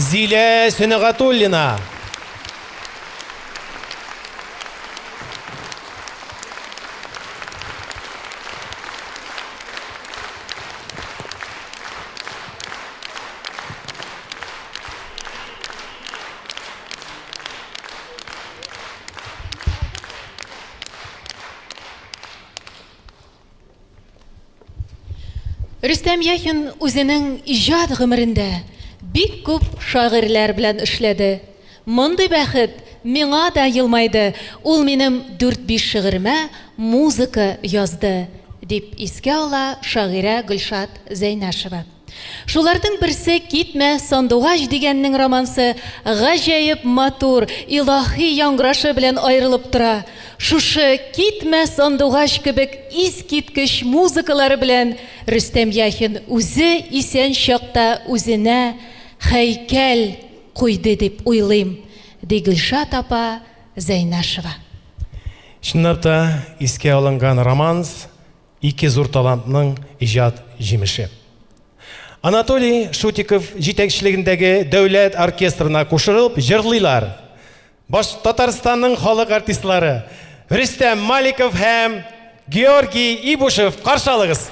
Зилә Сунгатуллина. Рөстәм Яхин үзенең иҗат гомерендә бик күп шагыйрьләр белән эшләде. Мондый бәхет миңа да елмайды. Ул минем 4-5 шигыремә музыка язды, дип искә ала шагыйрә Гөлшат Зәйнәшева. Шуларның берсе «Китмә, сандугач» дигәннең романсы гаҗәеп матур, илаһи яңгырашы белән аерылып тора. Шушы «Китмә, сандугач» кебек искиткеч музыкалары белән Рөстәм Яхин үзе исән чакта үзенә һәйкәл куйды дип уйлыйм, ди Гөлшат апа Зәйнәшева. Чынлап та искә алынган романс ике зур талантның иҗат җимеше. Анатолий Шутиков җитәкчелегендәге дәүләт оркестрына кушылып җырлыйлар. Баш Татарстанның халық артистлары Рүстәм Маликов һәм Георгий Ибушев каршы алыгыз.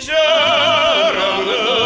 Жараны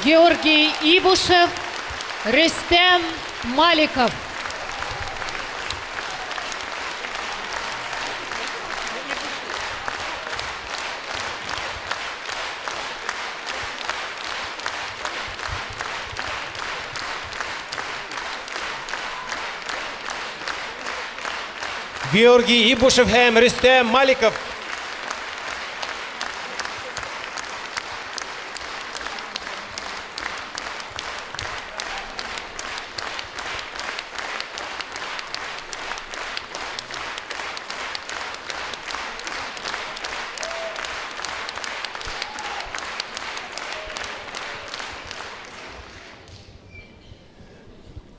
Георгий Ибушев, Рустем Маликов. Георгий Ибушев һәм Рөстәм Маликов.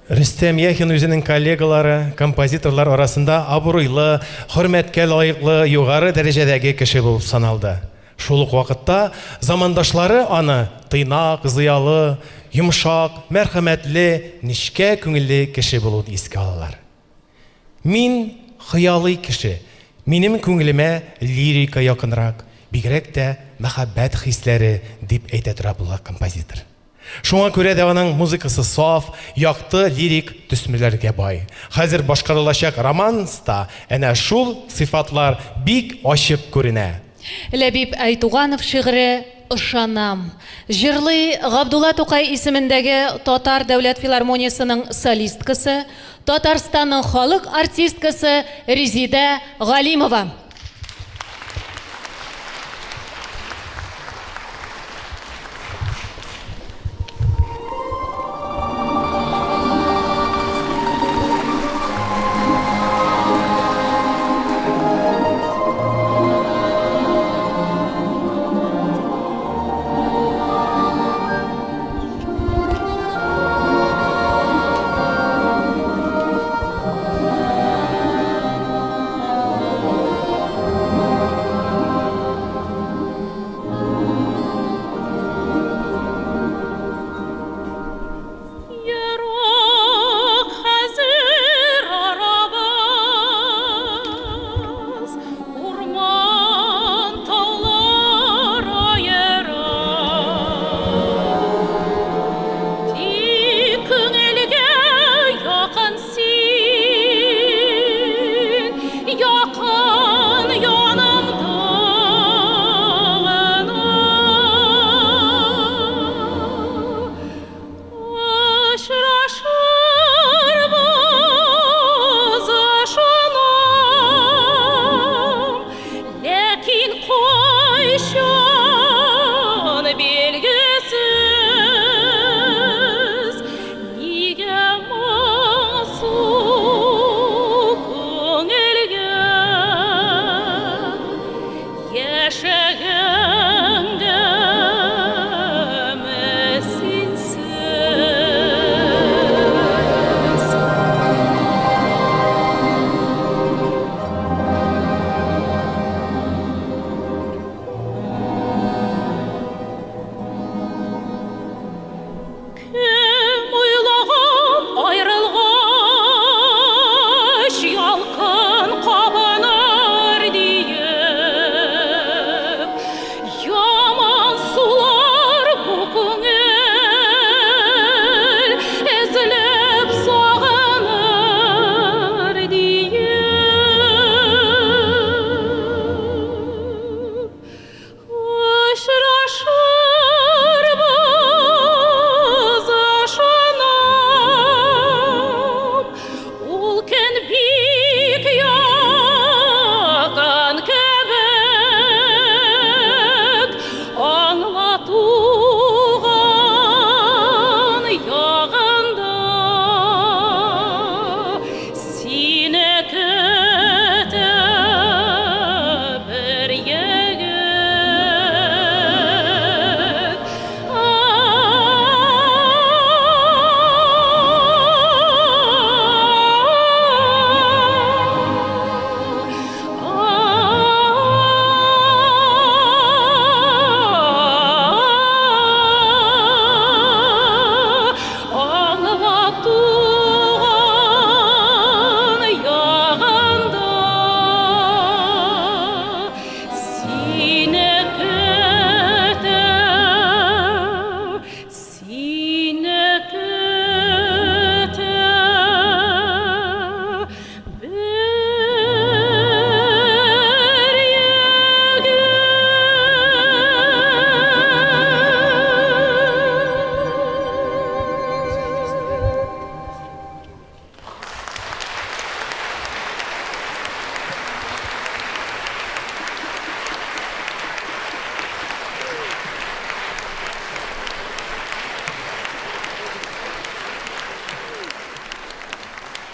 Рөстәм Яхин үзенең коллегалары, композиторлар арасында абруйлы, хөрмәткә лаеклы, югары дәрәҗәдәге кеше булып саналды. Шул ук вакытта замандашлары аны тыйнак, зыялы, йомшак, мәрхәмәтле, нечкә күңелле кеше булып искә алалар. Мин хыялый кеше. Минем күңелемә лирика якынрак, бигрәк тә мәхәббәт хисләре дип әйтә тора булган композитор. Шуңа күрә дә аның музыкасы саф, якты лирик төсмеләргә бай. Хәзер башкарылачак романста әнә шул сыйфатлар бик ачык күренә. Ләбиб Айтуганов шигыре «Ышанам». Җырлый Габдулла Тукай исемендәге Татар дәүләт филармониясының солисткасы, Татарстанның халык артисткасы Резида Галимова.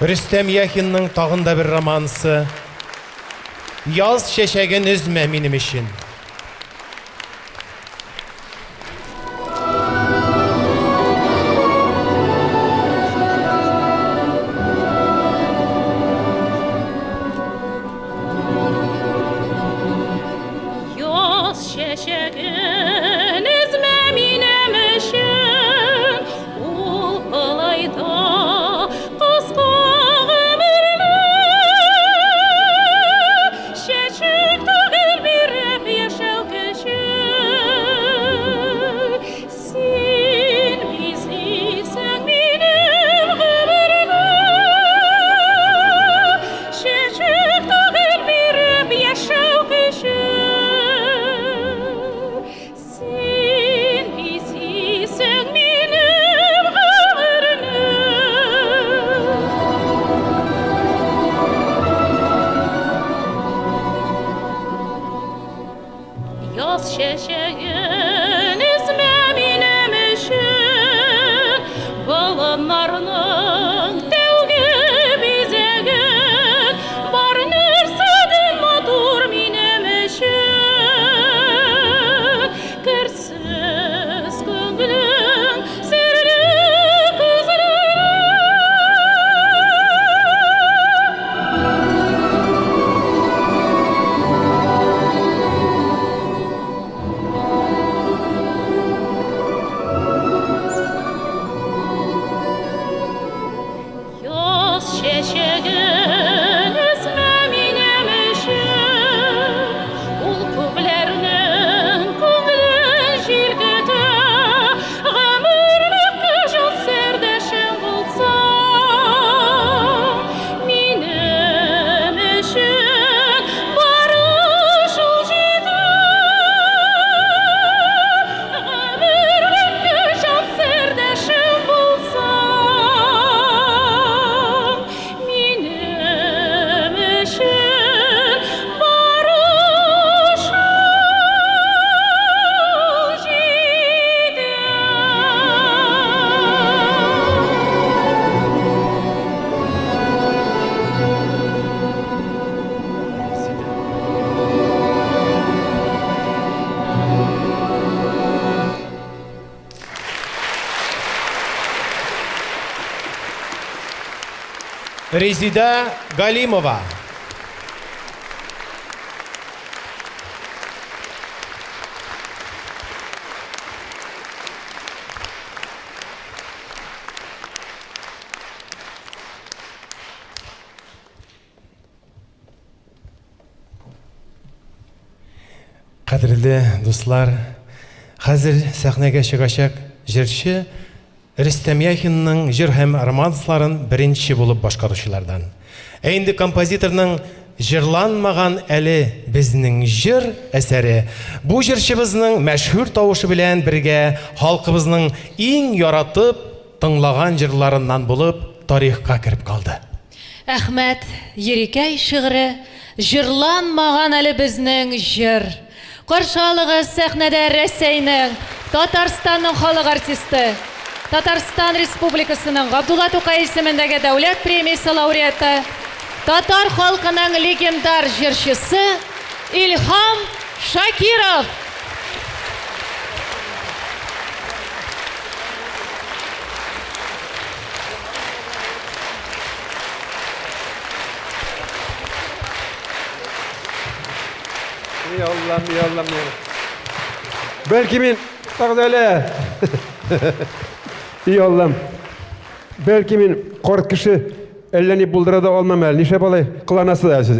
Рөстәм Яхинның тагында бер романсы Яз чәчәген үзмә минем өчен. Yaz şeşegin izme minemişim Ul alayda kısqa ömürlü Şeçik tağıl bir hep yaşav köşür Sin bizliksen minim ömürlü Şeçik tağıl bir hep yaşav köşür Sen biziksen benim ömrüm Yaz şeşegin izme minemişin Balanlarının tevgi bizegin Barınır sedin madur minemişin Kırsız көңілің серлі Yaz şeşegin üzme minemişin Ул күпләрнең күңелен җилгетә Гомерлек җан сердәшем булсаң Минем өчен бары шул җитә Гомерлек җан сердәшем булсаң Минем өчен бары шул җитә Резида Галимова. Қадірлі достар, қазір сәхнәгә чыгачак җырчы Рөстәм Яхинның җыр һәм романсларын беренче булып башкаручылардан. Инде композиторның җырланмаган әле безнең җыр әсәре бу җырчыбызның мәшһүр тавышы белән бергә халкыбызның иң яратып тыңлаган җырларыннан булып тарихка кереп калды. Әхмәт Ерикәй шигыре җырланмаган әле безнең җыр. Каршылыгы сәхнәдә Рәсәйнең, Татарстанның халык артисты, Татарстан Республикасының Габдулла Тукай исемендәге дәүләт премиясе лауреаты, татар халкының легендар җырчысы Илһам Шакиров. Yallam. Belki min taqdele. Yallam. Belki min kort kişi elleni buldurada olmamalı. Nişe balay kılanası da siz.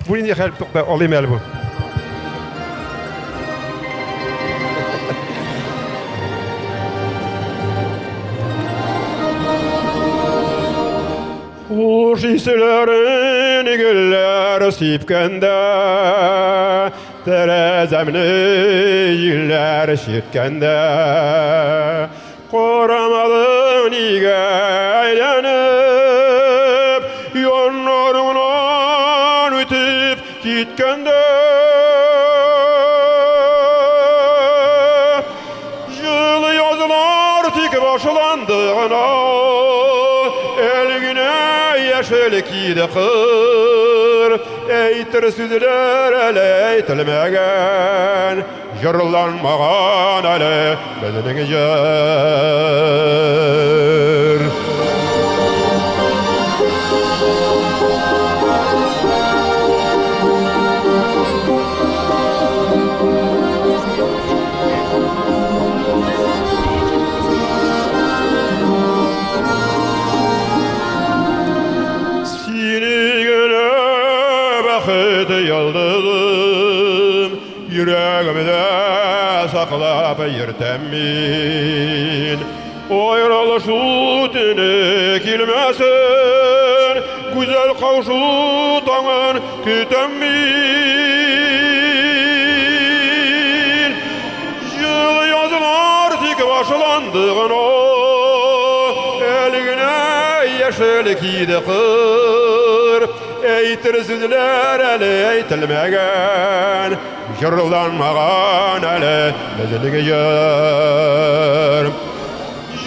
Bu ne help tokta olayım el bu. Hoş hislerin güller sipkende Terezemni yiller şirkende Koramadın ige aylanıp Yollarından ötüp gitkende Yılı yazılar tik başlandığına yaşıl kiydi kır Eytir süzüler ele eytilmegen Jırlanmagan ele bezinin jır yıldızım yüreğimde saklap yırtemmin Ayrılışı tini kilmesin güzel kavuşu tanın kütemmin Yıl yazılar tik başlandığın o eline yeşil kiydi kır Eytir süzüler ele eytilmegen Jırlanmagan ele beziligi jır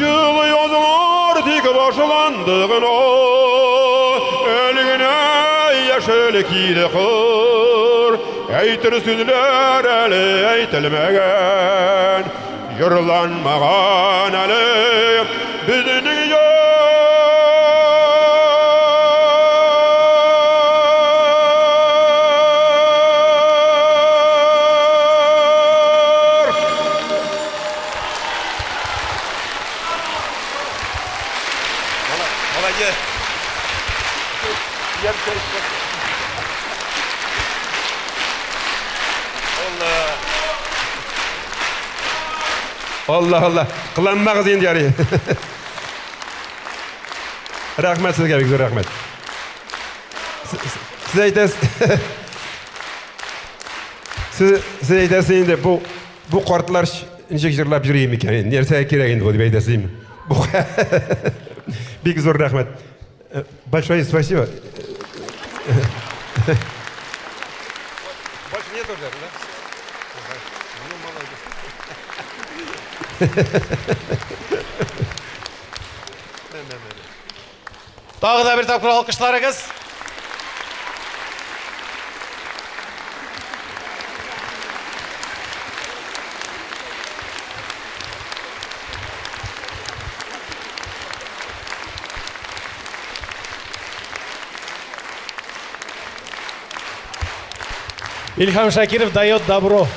Yılı yazılar tik başlandığın o eline yeşil kiydi kır Eytir süzüler ele eytilmegen Jırlanmagan ele beziligi jır Allah Allah. Kılanmağız endi yarı. Rahmet sizge Victor rahmet. Siz aytasiz. Siz aytasiz endi bu qortlar nechek jırlap jüreyim ekan. Nerse kerak endi bu deb aytasiz. Bu Big zor rahmet. Большое спасибо. Больше нет уже, да? Ну, молодец. Тағы да бір тапқыр алқышларыңыз. Ильхам Шакиров дает добро.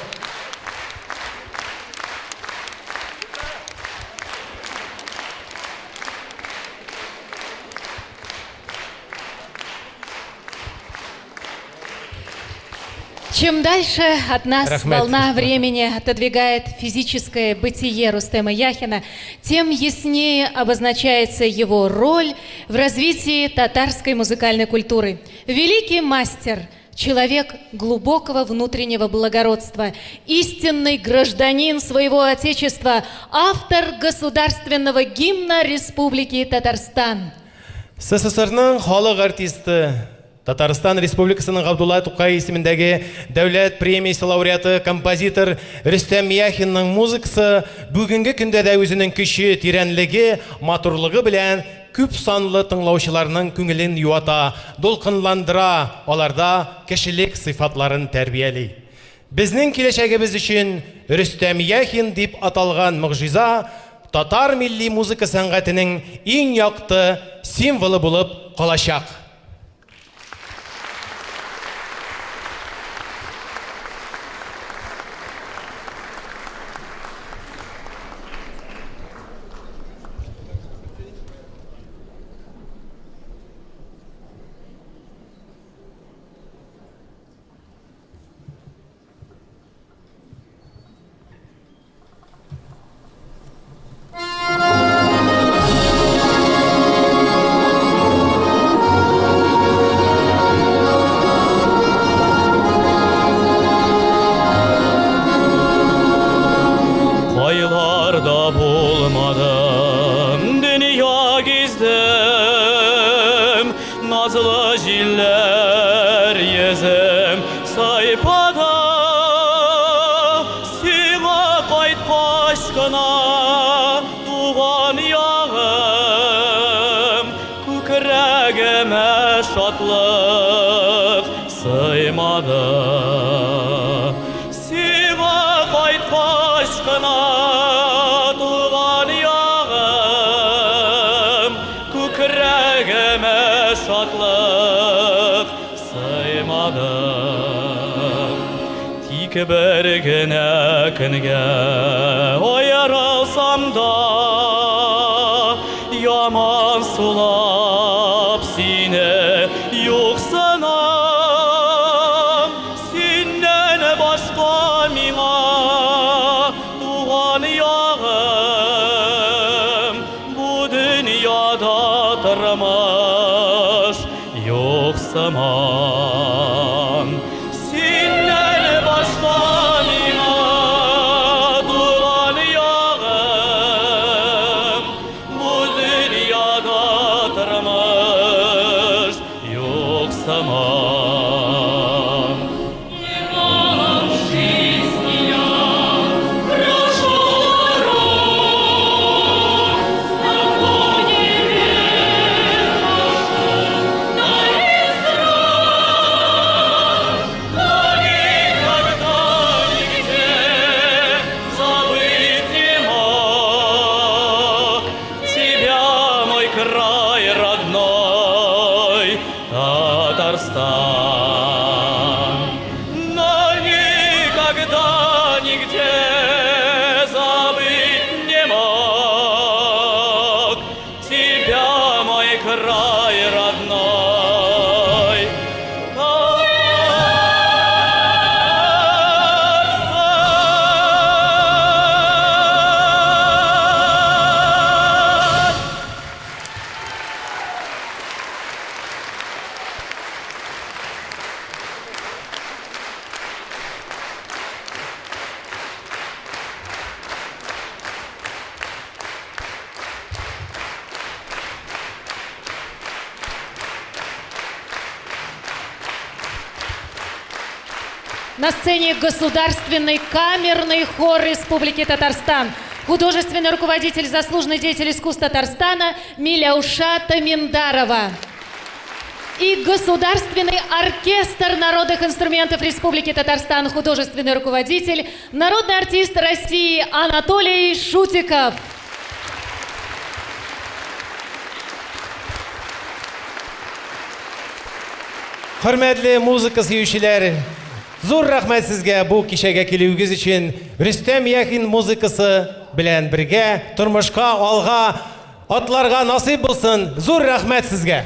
Чем дальше от нас Рахмет. волна времени отодвигает физическое бытие Рустема Яхина, тем яснее обозначается его роль в развитии татарской музыкальной культуры. Великий мастер, человек глубокого внутреннего благородства, истинный гражданин своего отечества, автор государственного гимна Республики Татарстан. СССР-ның халық артисті, Татарстан Республикасының Ғабдулла Тукай есіміндегі дәулет премиясы лауреаты композитор Рүстем Яхинның музыкасы бүгінгі күнде де өзінің күші, тирәнлігі, матурлығы білән көп санлы тыңлаушыларның күңелін юата, долқынландыра, оларда кешелек сыйфатларын тәрбиялей. Безнең киләчәгебез өчен Рүстем Яхин дип аталган мөгъҗиза татар милли музыка сәнгатенең иң якты символы булып калачак. Aylarda bulmadım, dünya gizdim, nazlı jiller yüzüm saypada, siğa kaytkaş gına tuğan yağım, kükrəgime башкына туган ягым, күкрәгемә шатлык сыймадым. Тик бер генә көнгә аерылсам да, яман сулап сине юксынам. Синнән башка миңа туган ягым, бу дөньяда тормыш юк сыман. Синнән башка миңа туган ягым, бу дөньяда тормыш юк сыман. Татарстан, но никогда нигде забыть не мог тебя, мой край родной. На сцене Государственный камерный хор Республики Татарстан. Художественный руководитель, заслуженный деятель искусств Татарстана Миляушат Миндарова. И Государственный оркестр народных инструментов Республики Татарстан, художественный руководитель, народный артист России Анатолий Шутиков. Hörmətli muzika sevgüçülər, zor rəhmət sizə bu kişəyə kəliyiniz üçün. Rüstəm Yaxin muzikası bilən birgə turmuşqa alğa atlarga nasip olsun. Zor rəhmət sizə.